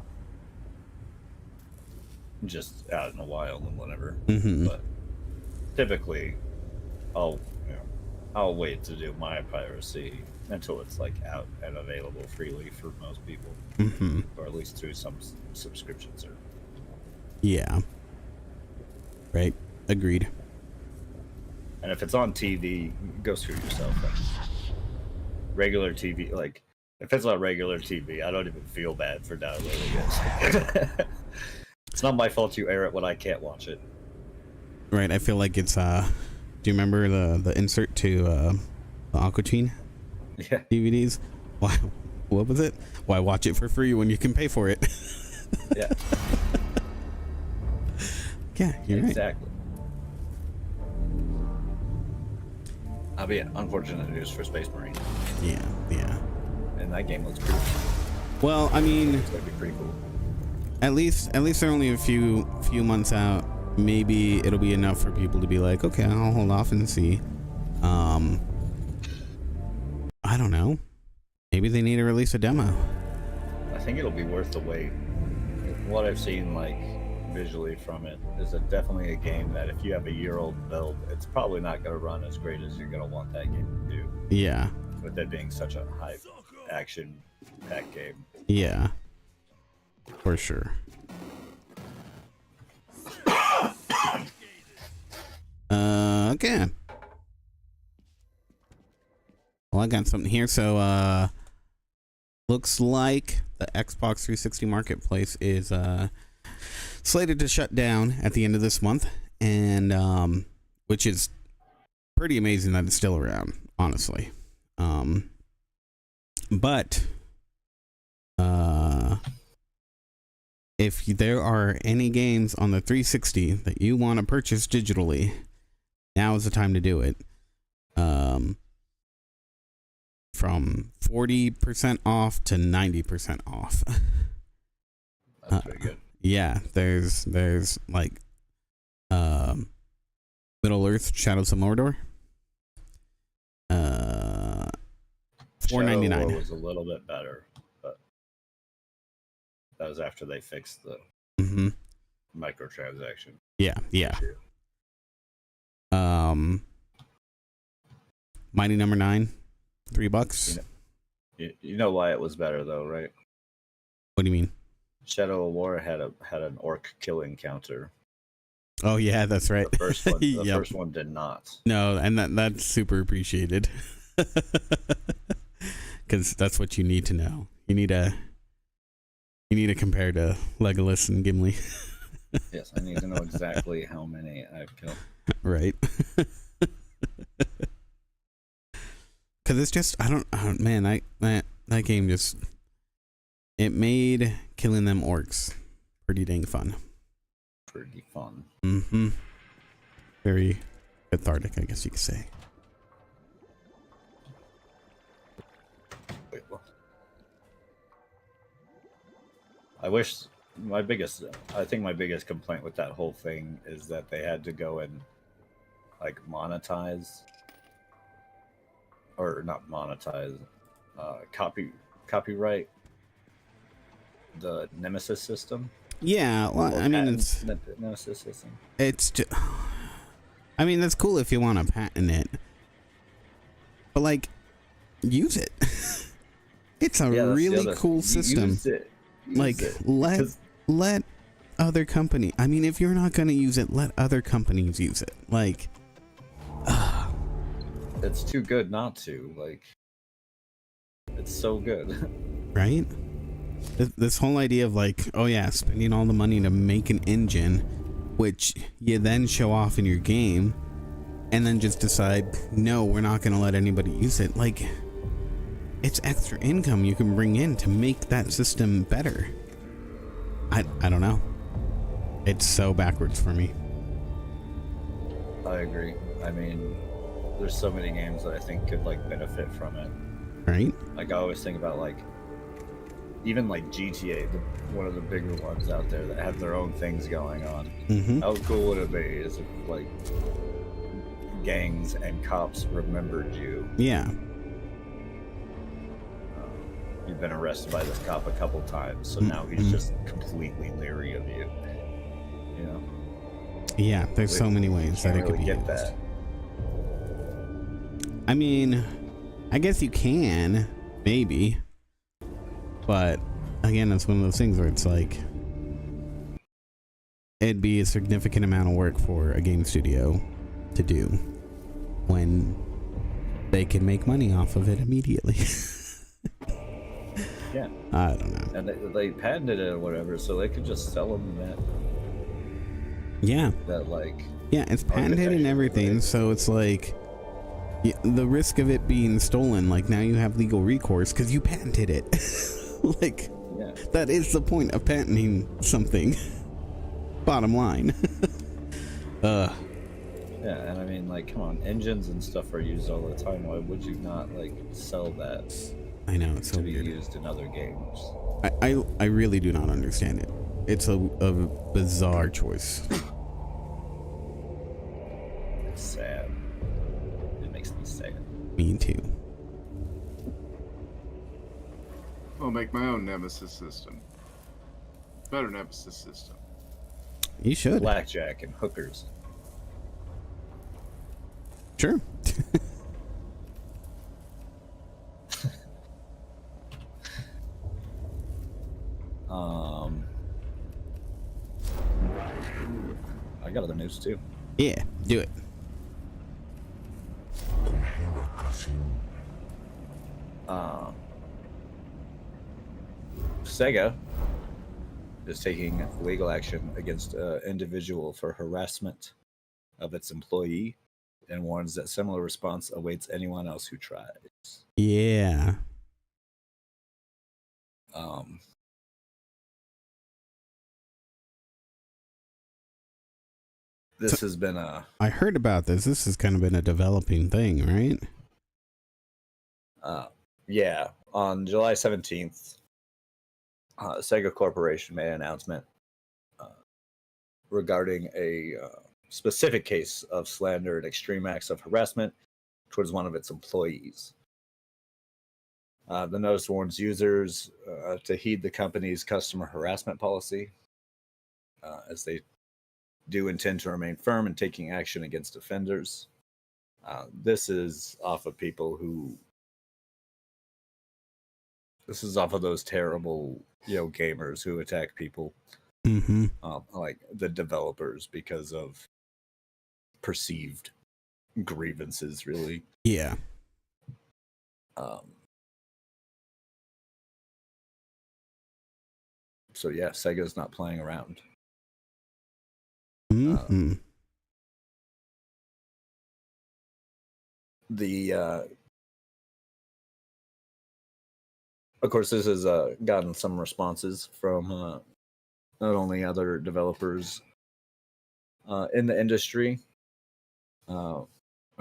just out in the wild and whatever. Mm-hmm. But typically, I'll wait to do my piracy until it's like out and available freely for most people, Mm-hmm. or at least through some subscription service. Yeah. Right. Agreed. And if it's on TV, go screw yourself. Like, regular TV, like if it's on regular TV, I don't even feel bad for downloading it. It's not my fault you air it when I can't watch it. Right. I feel like it's do you remember the insert to the Aqua Teen Yeah. DVDs? Why? What was it? Why watch it for free when you can pay for it? Yeah. Yeah, you're Exactly. I'll be unfortunate news for Space Marine. right. Yeah. And that game looks pretty Well, I mean, it's gonna be pretty cool. at least they're only a few months out. Maybe it'll be enough for people to be like, okay, I'll hold off and see. I don't know. Maybe they need to release a demo. I think it'll be worth the wait. What I've seen, like visually from it, is definitely a game that if you have a year-old build, it's probably not going to run as great as you're going to want that game to do. Yeah. With it being such a high action-packed game. Yeah. For sure. Okay. Well, I got something here. So, looks like the Xbox 360 marketplace is slated to shut down at the end of this month, and which is pretty amazing that it's still around, honestly. But if there are any games on the 360 that you want to purchase digitally, now is the time to do it. from 40% off to 90% off. That's pretty good. Yeah, there's like Middle Earth Shadows of Mordor. $4.99. Shadow War was a little bit better, but that was after they fixed the microtransaction. Yeah. issue. Mighty Number 9, $3. You know why it was better though, right? What do you mean? Shadow of War had an orc killing counter. Oh yeah, that's right. The first one, Yep. first one did not. No, and that's super appreciated. Because that's what you need to know. You need to compare to Legolas and Gimli. Yes, I need to know exactly how many I've killed. Right. Because it's just man, that game just, it made killing them orcs pretty dang fun. Pretty fun. Very cathartic, I guess you could say. Wait, well, I think my biggest complaint with that whole thing is that they had to go and like monetize, or not monetize, copyright the Nemesis system. Yeah, well, I mean, it's Nemesis system. It's just, I mean, that's cool if you want to patent it, but like, use it. It's a really cool system. Use it. Like, let other company. I mean, if you're not gonna use it, let other companies use it. Like, it's too good not to. Like, it's so good. Right? This whole idea of like, oh yeah, spending all the money to make an engine, which you then show off in your game, and then just decide, no, we're not going to let anybody use it. Like, it's extra income you can bring in to make that system better. I don't know. It's so backwards for me. I agree. I mean, there's so many games that I think could like benefit from it. Right? Like, I always think about like, even like GTA, one of the bigger ones out there that have their own things going on. How cool would it be is if like gangs and cops remembered you? Yeah. You've been arrested by this cop a couple times, so now he's just completely leery of you. You know? Yeah, there's so many ways that it could be get used. that. I mean, I guess you can, maybe. But again, it's one of those things where it's like, it'd be a significant amount of work for a game studio to do when they can make money off of it immediately. Yeah. I don't know. And they patented it or whatever, so they could just sell them that. Yeah. That like. Yeah, it's patented and everything, right? so it's like, the risk of it being stolen, like now you have legal recourse because you patented it. Like, Yeah. that is the point of patenting something. Bottom line. Yeah, and I mean, like, come on, engines and stuff are used all the time. Why would you not like sell that I know, it's so to be weird. used in other games? I really do not understand it. It's a bizarre choice. It's sad. It makes me sad. Me too. I'll make my own Nemesis system. Better Nemesis system. You should. Blackjack and hookers. Sure. I got other news too. Yeah, do it. Sega is taking legal action against an individual for harassment of its employee and warns that similar response awaits anyone else who tries. Yeah. This has been a I heard about this. This has kind of been a developing thing, right? yeah, on July 17th, Sega Corporation made an announcement regarding a specific case of slander and extreme acts of harassment towards one of its employees. The notice warns users to heed the company's customer harassment policy, as they do intend to remain firm in taking action against offenders. This is off of people who. This is off of those terrible, gamers who attack people, like the developers, because of perceived grievances, really. Yeah. So yeah, Sega's not playing around. Of course, this has gotten some responses from not only other developers in the industry, are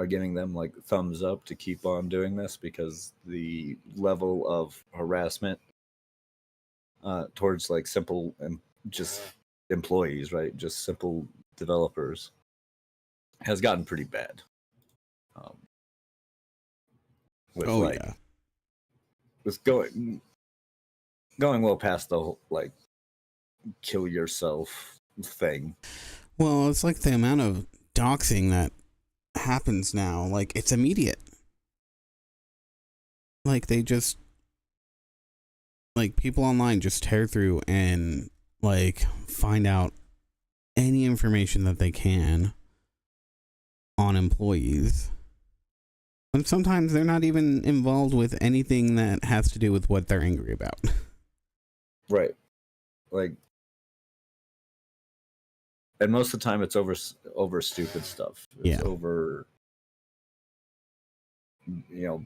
giving them like thumbs up to keep on doing this, because the level of harassment towards like simple and just employees, right? Just simple developers, has gotten pretty bad. With going well past the whole, like, kill yourself thing. Well, it's like the amount of doxing that happens now, like, it's immediate. Like, they just, like, people online just tear through and, like, find out any information that they can on employees. And sometimes they're not even involved with anything that has to do with what they're angry about. Right. Like, and most of the time it's over stupid stuff. It's over,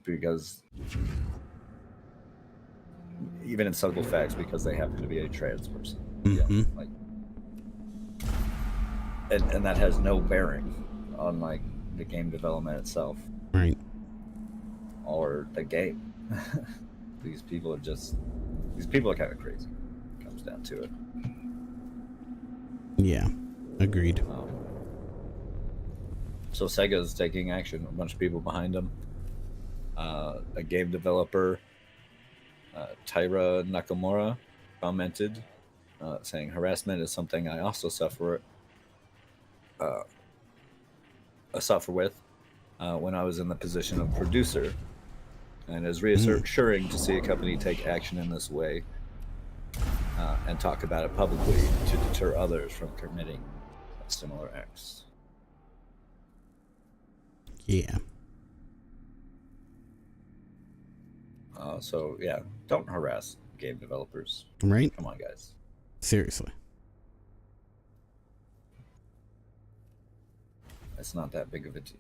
because even in subtle facts, because they happen to be a trans person. Like, and that has no bearing on, like, the game development itself. Right. Or the game. These people are kind of crazy. It comes down to it. Yeah, agreed. So Sega's taking action. A bunch of people behind them. A game developer, Taira Nakamura, commented, saying, "Harassment is something I also suffer with when I was in the position of producer, and is reassuring to see a company take action in this way and talk about it publicly to deter others from committing similar acts." Yeah. So yeah, don't harass game developers. Right. Come on, guys. Seriously. It's not that big of a deal.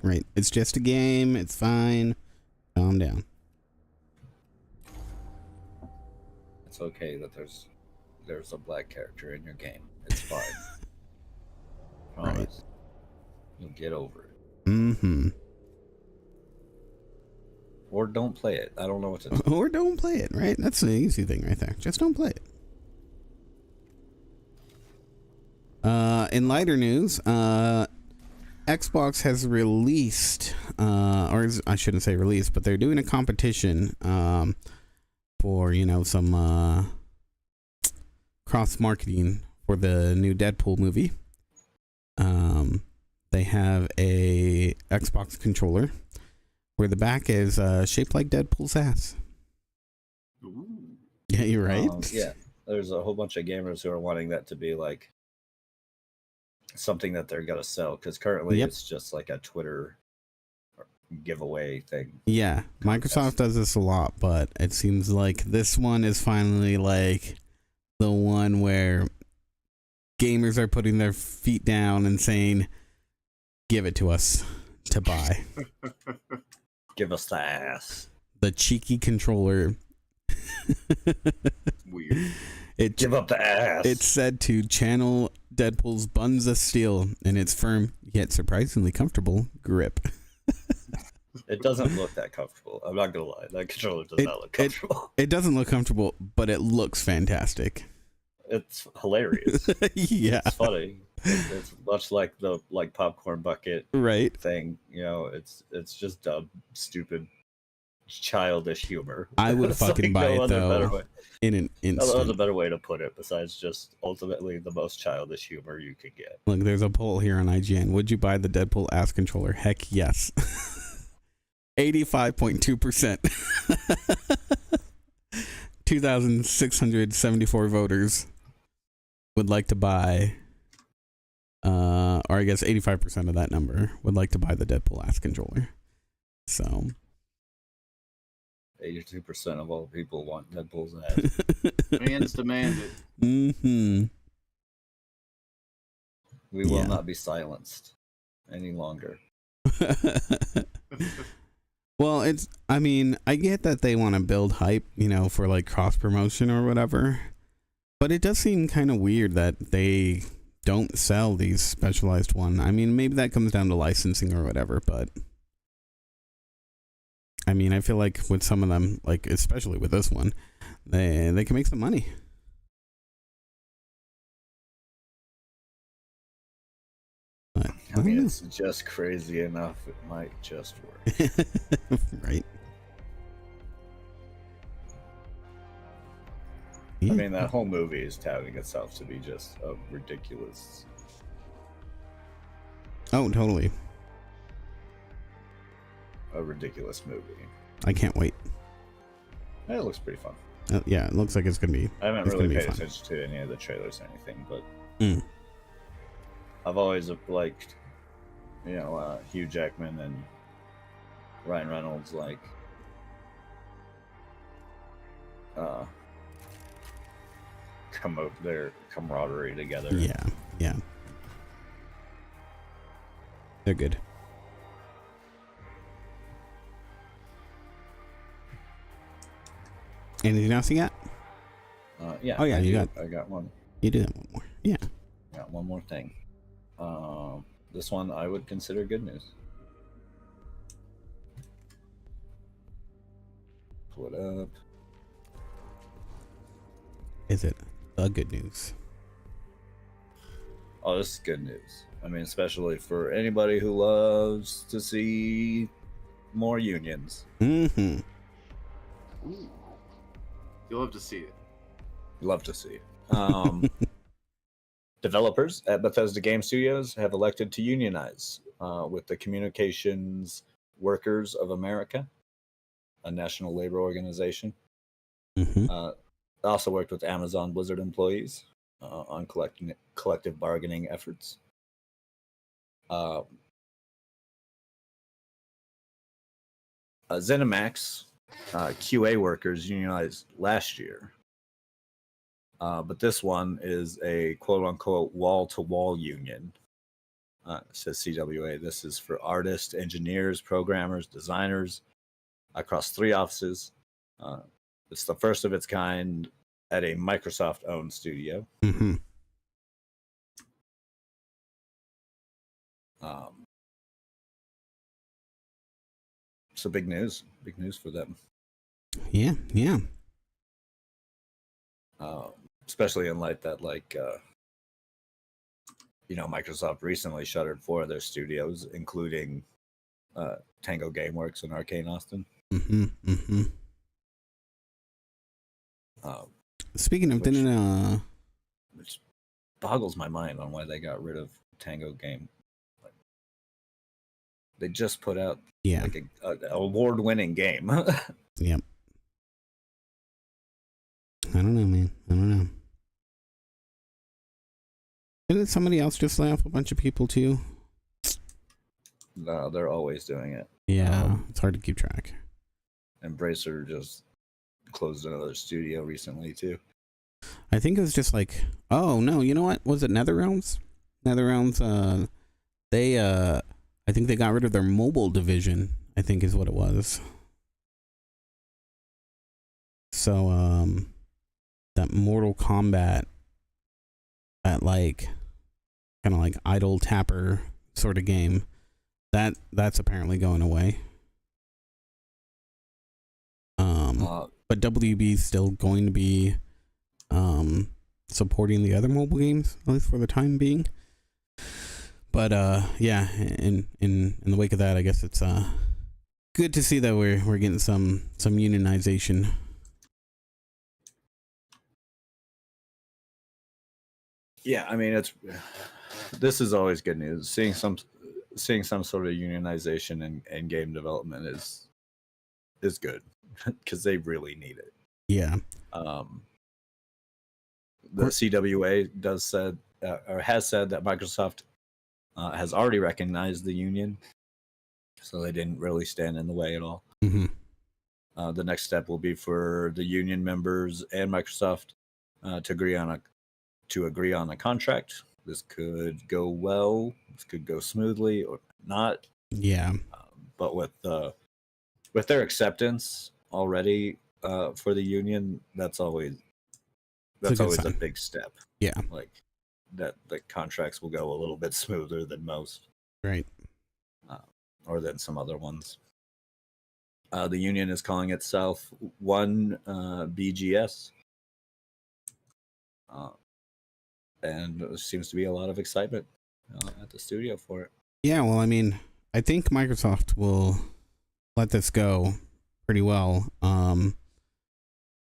Right. It's just a game. It's fine. Calm down. It's okay that there's a black character in your game. It's fine. Promise. Right. You'll get over it. Mm-hmm. Or don't play it. I don't know what to do. Or don't play it, right? That's the easy thing right there. Just don't play it. In lighter news, Xbox has released, or I shouldn't say released, but they're doing a competition for, some cross-marketing for the new Deadpool movie. They have a Xbox controller where the back is shaped like Deadpool's ass. Ooh. Yeah, you're right. Yeah, there's a whole bunch of gamers who are wanting that to be like something that they're gonna sell, because currently it's just like a Twitter giveaway thing. Yeah, Microsoft does this a lot, but it seems like this one is finally like the one where gamers are putting their feet down and saying, "Give it to us to buy." Give us the ass. The cheeky controller. Weird. Give up the ass. It's said to channel Deadpool's buns of steel in its firm yet surprisingly comfortable grip. It doesn't look that comfortable. I'm not gonna lie. That controller does not look comfortable. It doesn't look comfortable, but it looks fantastic. It's hilarious. Yeah. It's funny. It's much like the popcorn bucket Right. thing. You know, it's just dumb, stupid, childish humor. I would It's fucking buy it though. In an No other instant. better way to put it besides just ultimately the most childish humor you could get. Look, there's a poll here on IGN. Would you buy the Deadpool ass controller? Heck yes. 85.2%. 2,674 voters would like to buy, or I guess 85% of that number would like to buy the Deadpool ass controller. So 82% of all people want Deadpool's ass. Fans demand it. mm-hmm. We will Yeah. not be silenced any longer. Well, I mean, I get that they want to build hype, you know, for like cross promotion or whatever, but it does seem kind of weird that they don't sell these specialized one. I mean, maybe that comes down to licensing or whatever, but I mean, I feel like with some of them, like especially with this one, they can make some money. But, I mean, it's just crazy enough. It might just work. right. I mean, that whole movie is touting itself to be just a ridiculous. Oh, totally. A ridiculous movie. I can't wait. It looks pretty fun. Yeah, it looks like it's gonna be. I haven't It's really gonna be paid fun. attention to any of the trailers or anything, but Mm. I've always liked, you know, Hugh Jackman and Ryan Reynolds, like, their camaraderie together. Yeah, yeah. They're good. Anything else you got? Yeah. Oh, yeah, I got one. You do have one more. Yeah. Got one more thing. This one I would consider good news. Pull it up. Is it the good news? Oh, this is good news. I mean, especially for anybody who loves to see more unions. Mm-hmm. Ooh. You'll have to see it. Love to see it. Developers at Bethesda Game Studios have elected to unionize with the Communications Workers of America, a national labor organization. Mm-hmm. Also worked with Amazon Blizzard employees on collective bargaining efforts. ZeniMax QA workers unionized last year. But this one is a quote-unquote wall-to-wall union. It says CWA. This is for artists, engineers, programmers, designers across 3 offices. It's the first of its kind at a Microsoft-owned studio. Mm-hmm. So big news for them. Yeah, yeah. Especially in light that, like, you know, Microsoft recently shuttered 4 of their studios, including Tango Gameworks and Arcane Austin. Mm-hmm. Mm-hmm. Speaking of, which- didn't Which boggles my mind on why they got rid of Tango Game. Like, they just put out yeah, like a award-winning game. yep. I don't know, man. I don't know. Didn't somebody else just lay off a bunch of people too? No, they're always doing it. Yeah, it's hard to keep track. Embracer just closed another studio recently too. I think it was just like, oh no, you know what? Was it NetherRealms? NetherRealms, they I think they got rid of their mobile division, I think is what it was. So that Mortal Kombat, that like kind of like idle tapper sort of game, that's apparently going away. But WB is still going to be supporting the other mobile games, at least for the time being. But yeah, in the wake of that, I guess it's good to see that we're getting some unionization. Yeah, I mean, this is always good news. Seeing some sort of unionization in game development is good because they really need it. Yeah. The CWA has said that Microsoft has already recognized the union, so they didn't really stand in the way at all. Mm-hmm. The next step will be for the union members and Microsoft to agree on a contract. This could go well. This could go smoothly or not. Yeah. But with their acceptance already for the union, that's always a big step. Yeah. Like that the contracts will go a little bit smoother than most. Right. Or than some other ones. The union is calling itself One BGS. And there seems to be a lot of excitement at the studio for it. Yeah, well, I mean, I think Microsoft will let this go pretty well.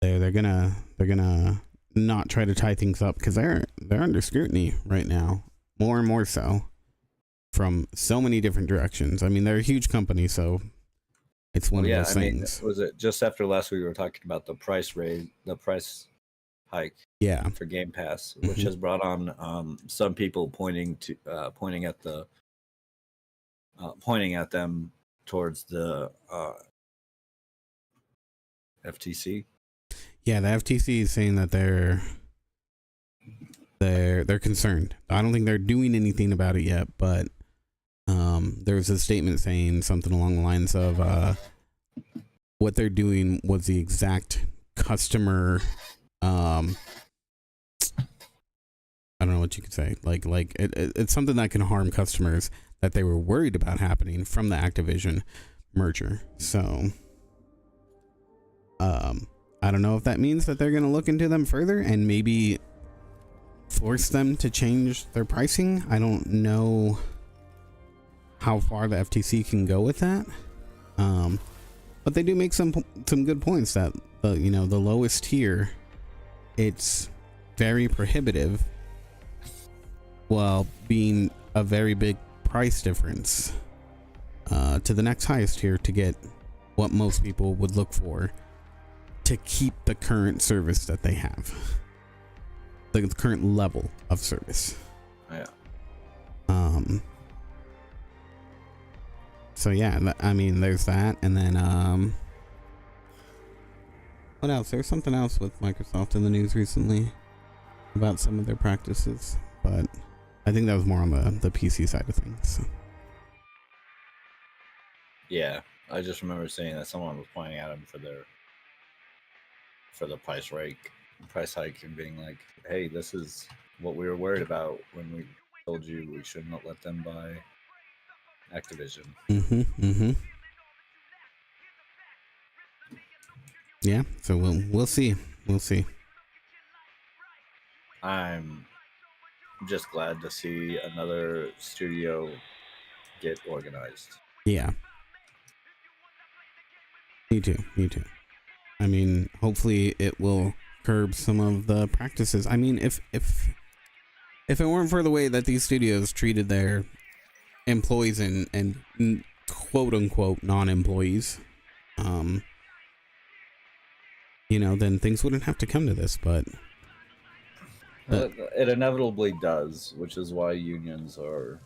They're gonna not try to tie things up because they're under scrutiny right now, more and more so, from so many different directions. I mean, they're a huge company, so it's one of those things. Was it just after last week we were talking about the price hike? Yeah, for Game Pass, which has brought on some people pointing at them towards the FTC. Yeah, the FTC is saying that they're concerned. I don't think they're doing anything about it yet, but there's a statement saying something along the lines of what they're doing was the exact customer. I don't know what you could say. Like it's something that can harm customers that they were worried about happening from the Activision merger. So, I don't know if that means that they're going to look into them further and maybe force them to change their pricing. I don't know how far the FTC can go with that. But they do make some good points that the lowest tier, it's very prohibitive while being a very big price difference to the next highest tier to get what most people would look for to keep the current service that they have, the current level of service. Yeah. So yeah, I mean, there's that, and then what else? There's something else with Microsoft in the news recently about some of their practices, but I think that was more on the PC side of things. So. Yeah, I just remember seeing that someone was pointing at them for the price hike and being like, "Hey, this is what we were worried about when we told you we shouldn't let them buy Activision." Yeah, so we'll see. We'll see. I'm just glad to see another studio get organized. Yeah. Me too. I mean, hopefully it will curb some of the practices. I mean, if it weren't for the way that these studios treated their employees and quote unquote non-employees, then things wouldn't have to come to this, but it inevitably does, which is why unions are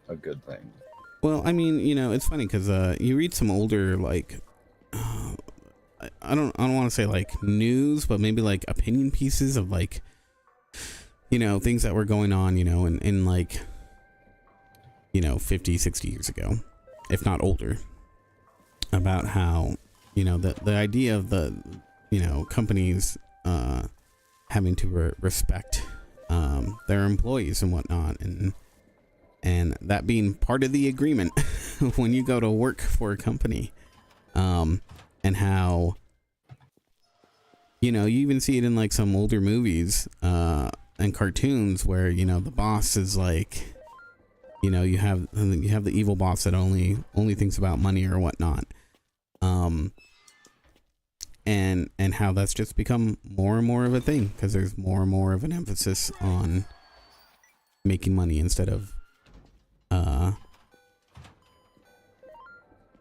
a good thing. Well, I mean, it's funny because you read some older, like, I don't want to say like news, but maybe like opinion pieces of like, things that were going on, in like, 50, 60 years ago, if not older, about how, the idea of the, companies having to respect their employees and whatnot, and that being part of the agreement when you go to work for a company, and how you know, you even see it in like some older movies and cartoons where, you know, the boss is like, you know, you have the evil boss that only thinks about money or whatnot. And how that's just become more and more of a thing because there's more and more of an emphasis on making money instead of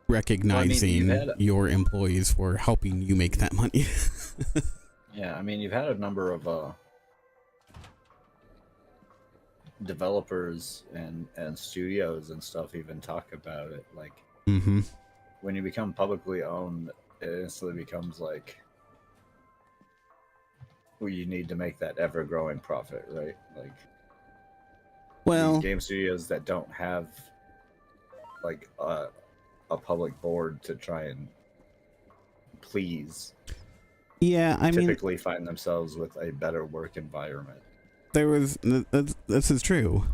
recognizing your employees for helping you make that money. Yeah, I mean, you've had a number of developers and studios and stuff even talk about it. Like, when you become publicly owned, it instantly becomes like, well, you need to make that ever-growing profit, right? Like, well, these game studios that don't have like a public board to try and please, yeah, I mean, typically find themselves with a better work environment. This is true.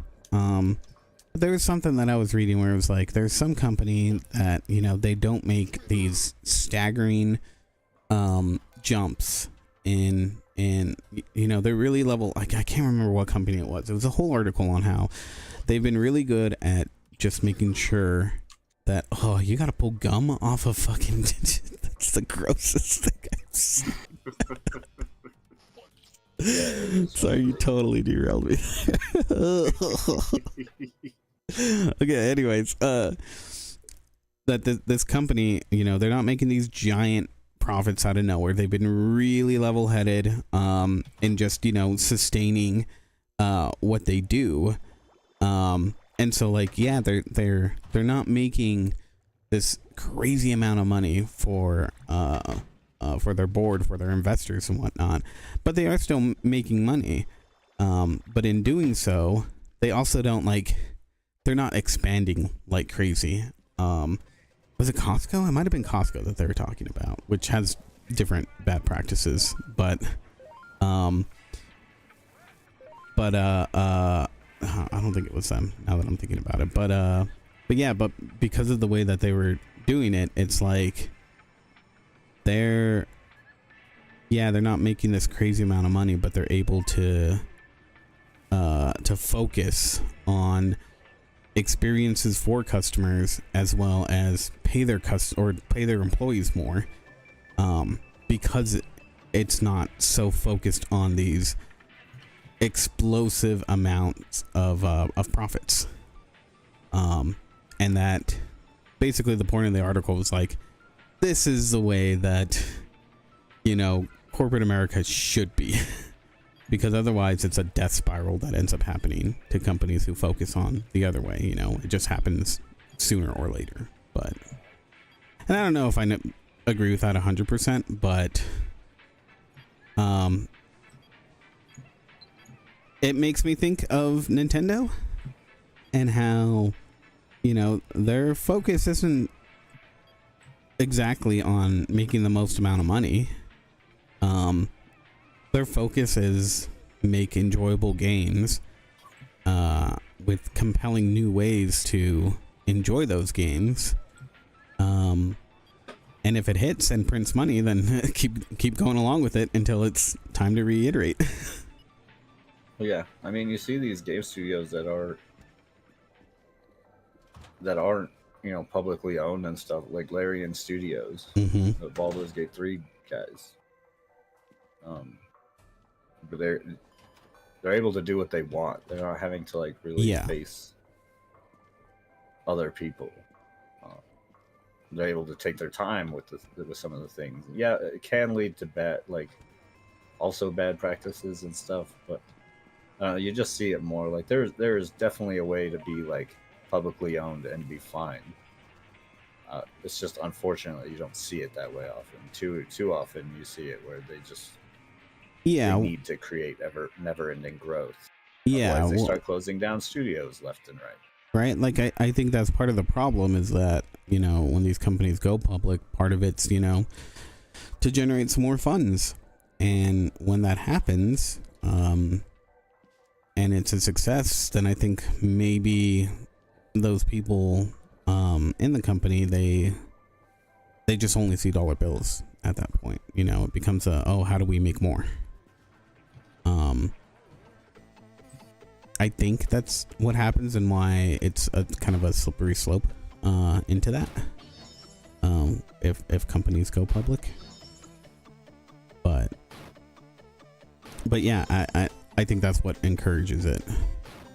There was something that I was reading where it was like there's some company that, you know, they don't make these staggering jumps in you know, they're really level, like, I can't remember what company it was. It was a whole article on how they've been really good at just making sure that, oh, you gotta pull gum off of fucking that's the grossest thing I've seen. Sorry, you totally derailed me. Okay, anyways, that this company, you know, they're not making these giant profits out of nowhere. They've been really level-headed and just, you know, sustaining what they do. And so, like, yeah, they're not making this crazy amount of money for their board, for their investors and whatnot, but they are still making money. But in doing so, they also don't, like, they're not expanding like crazy. Was it Costco? It might have been Costco that they were talking about, which has different bad practices, but I don't think it was them now that I'm thinking about it. But yeah, but because of the way that they were doing it, it's like they're not making this crazy amount of money, but they're able to focus on experiences for customers as well as pay their employees more, because it's not so focused on these explosive amounts of profits. And that basically the point of the article was like, this is the way that, you know, corporate America should be. Because otherwise it's a death spiral that ends up happening to companies who focus on the other way. You know, it just happens sooner or later. But, and I don't know if I agree with that 100%, but it makes me think of Nintendo and how, you know, their focus isn't exactly on making the most amount of money. Their focus is make enjoyable games with compelling new ways to enjoy those games. And if it hits and prints money, then keep going along with it until it's time to reiterate. Well, yeah, I mean, you see these game studios that aren't, you know, publicly owned and stuff, like Larian Studios, the Baldur's Gate 3 guys. But they're able to do what they want. They're not having to, like, really face other people. They're able to take their time with some of the things. Yeah, it can lead to bad practices and stuff, but you just see it more. Like, there's definitely a way to be, like, publicly owned and be fine. It's just unfortunately you don't see it that way often. Too often you see it where they just they need to create never-ending growth. Otherwise they start closing down studios left and right. Right, like I think that's part of the problem is that, you know, when these companies go public, part of it's, you know, to generate some more funds, and when that happens, and it's a success, then I think maybe those people in the company they just only see dollar bills at that point. You know, it becomes how do we make more? I think that's what happens, and why it's a kind of a slippery slope into that. If companies go public, but yeah, I think that's what encourages it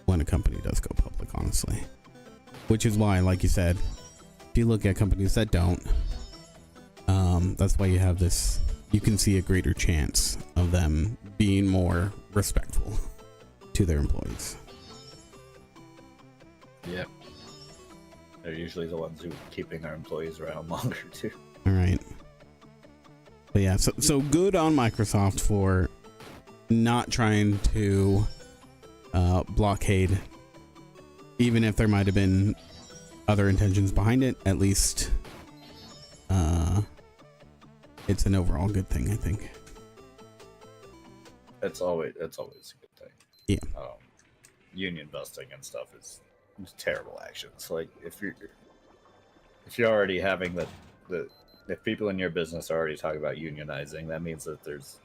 when a company does go public, honestly. Which is why, like you said, if you look at companies that don't, that's why you have this. You can see a greater chance of them being more respectful to their employees. Yep. They're usually the ones who are keeping their employees around longer too. All right. But yeah, so good on Microsoft for not trying to blockade, even if there might have been other intentions behind it. At least it's an overall good thing, I think. It's always a good thing. Yeah. Union busting and stuff is terrible actions. Like if you're already having if people in your business are already talking about unionizing, that means that there's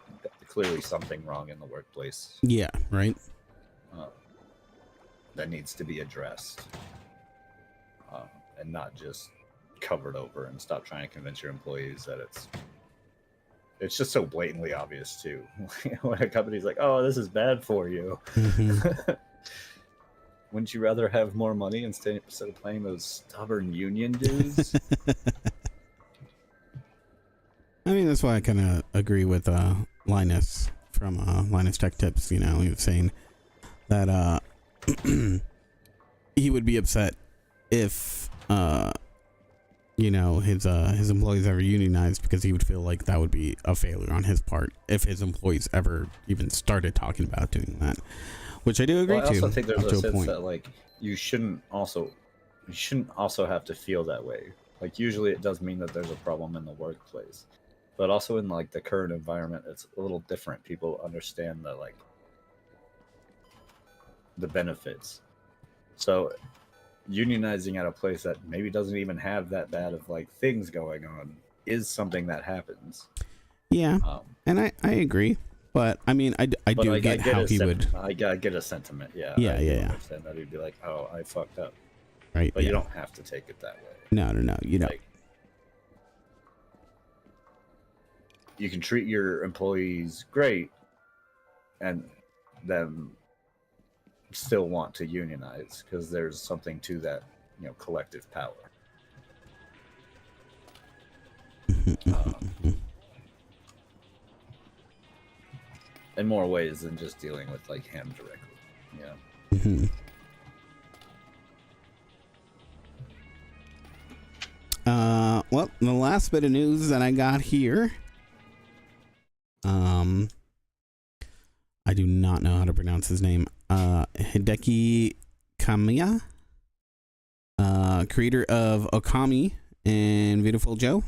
clearly something wrong in the workplace. Yeah, right. That needs to be addressed, and not just covered over. And stop trying to convince your employees that it's just so blatantly obvious too. When a company's like, "Oh, this is bad for you." Mm-hmm. Wouldn't you rather have more money instead of playing those stubborn union dudes? I mean, that's why I kind of agree with Linus from Linus Tech Tips. You know, he was saying that he would be upset if you know, his employees ever unionized, because he would feel like that would be a failure on his part if his employees ever even started talking about doing that. Which I do agree to. I also think there's up a to sense point. that like you shouldn't also have to feel that way. Like usually it does mean that there's a problem in the workplace, but also in like the current environment, it's a little different. People understand the like the benefits. So unionizing at a place that maybe doesn't even have that bad of like things going on is something that happens. Yeah, and I agree. But I mean, I do like, get how he would. I get a sentiment. Yeah. Yeah, I yeah. understand that he'd be like, "Oh, I fucked up," Right. but yeah. you don't have to take it that way. No. You don't. Like, you can treat your employees great, and then still want to unionize because there's something to that, you know, collective power. In more ways than just dealing with like him directly. Yeah. Mm-hmm. Well, the last bit of news that I got here. I do not know how to pronounce his name. Hideki Kamiya, creator of Okami and Beautiful Joe,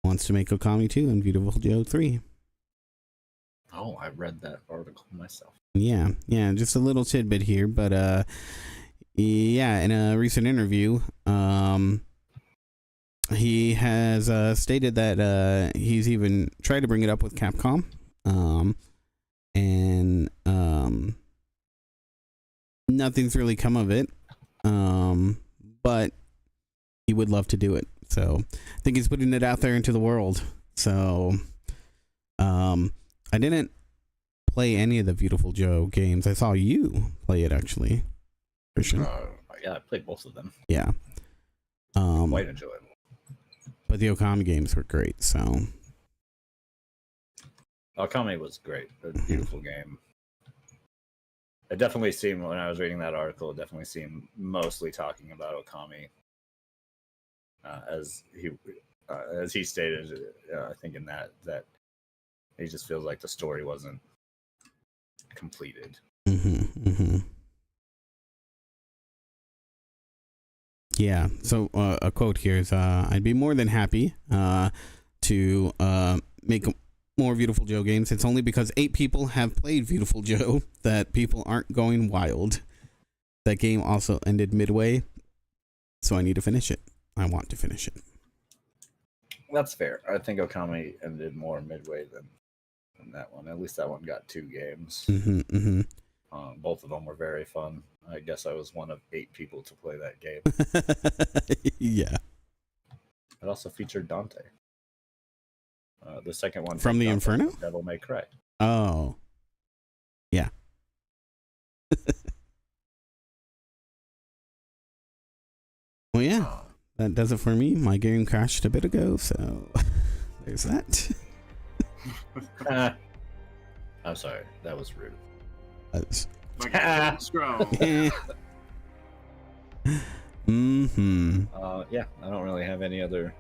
wants to make Okami 2 and Beautiful Joe 3. Oh, I read that article myself. Yeah, just a little tidbit here, but yeah, in a recent interview, he has stated that he's even tried to bring it up with Capcom, and nothing's really come of it, but he would love to do it. So I think he's putting it out there into the world. So I didn't play any of the Beautiful Joe games. I saw you play it, actually, Christian. Yeah, I played both of them. Yeah. Quite enjoyable. But the Okami games were great, so. Okami was great. A beautiful game. It definitely seemed, when I was reading that article, it definitely seemed mostly talking about Okami. As he stated, I think in that he just feels like the story wasn't completed. Yeah, so a quote here is, I'd be more than happy to make more Beautiful Joe games. It's only because 8 people have played Beautiful Joe that people aren't going wild. That game also ended midway, so I need to finish it. I want to finish it. That's fair. I think Okami ended more midway than that one. At least that one got 2 games. Both of them were very fun. I guess I was one of 8 people to play that game. Yeah. It also featured Dante. The second one From the Dante Inferno? from Devil May Cry. Oh. Yeah. Well, yeah. That does it for me. My game crashed a bit ago, so there's that. I'm sorry. That was rude. That's... My God, strong. Yeah, I don't really have any other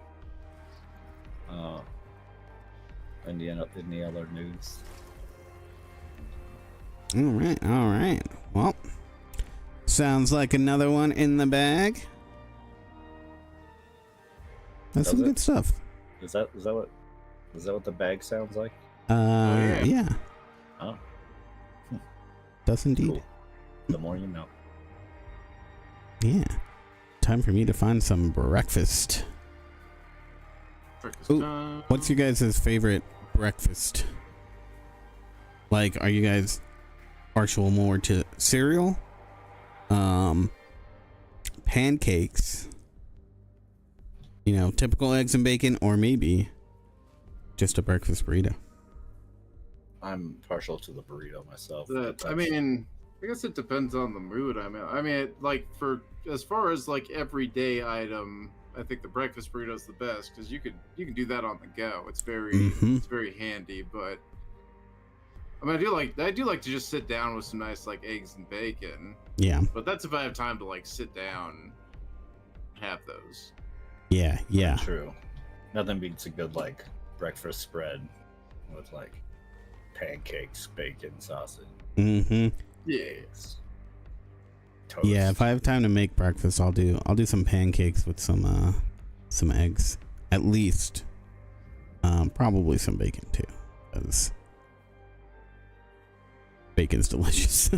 any other news. All right. Well, sounds like another one in the bag. That's Does some it? good stuff. Is that what the bag sounds like? Yeah. Oh, Does indeed. cool. The more you know. Yeah. Time for me to find some breakfast. Breakfast Ooh. time. What's your guys' favorite breakfast? Like, are you guys partial more to cereal? Pancakes? You know, typical eggs and bacon, or maybe just a breakfast burrito? I'm partial to the burrito myself. That, I mean, I guess it depends on the mood. Like for as far as like everyday item, I think the breakfast burrito is the best because you can do that on the go. It's very handy. But I mean, I do like to just sit down with some nice like eggs and bacon. Yeah. But that's if I have time to like sit down and have those. Yeah. True. Nothing beats a good like breakfast spread with like pancakes, bacon, sausage. Yes. Toast. Yeah, if I have time to make breakfast, I'll do some pancakes with some eggs, at least. Probably some bacon too, because bacon's delicious.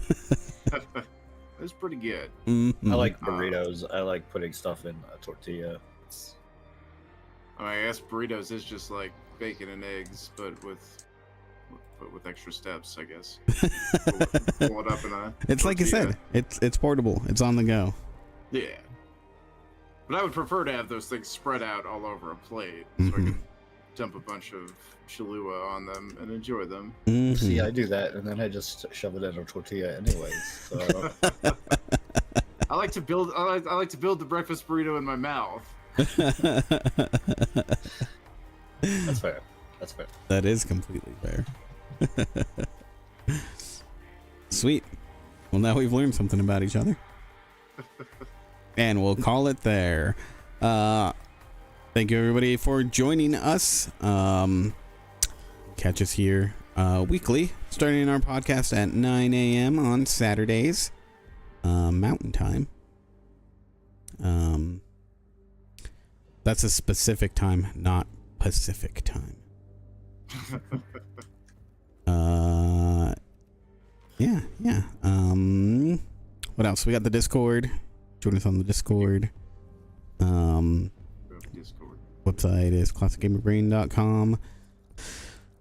It's pretty good. I like burritos. I like putting stuff in a tortilla. I guess burritos is just like bacon and eggs, but with extra steps, I guess. Pull it up in a It's like you said, it's portable. It's on the go. Yeah. But I would prefer to have those things spread out all over a plate, so I can dump a bunch of Cholula on them and enjoy them. See, I do that, and then I just shove it in a tortilla anyways. So I like to build the breakfast burrito in my mouth. that's fair. That's fair. That is completely fair. Sweet. Well, now we've learned something about each other. And we'll call it there. Thank you, everybody, for joining us. Catch us here weekly, starting our podcast at 9 a.m. on Saturdays, Mountain Time. That's a specific time, not Pacific time. Yeah. What else? We got the Discord. Join us on the Discord. Discord. Website is classicgamerbrain.com.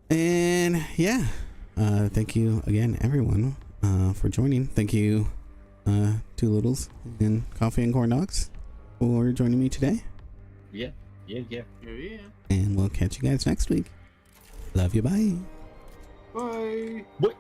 And yeah, thank you again, everyone, for joining. Thank you, Two Littles and Coffee and Corn Dogs, for joining me today. Yeah. And we'll catch you guys next week. Love you. Bye. Bye. What?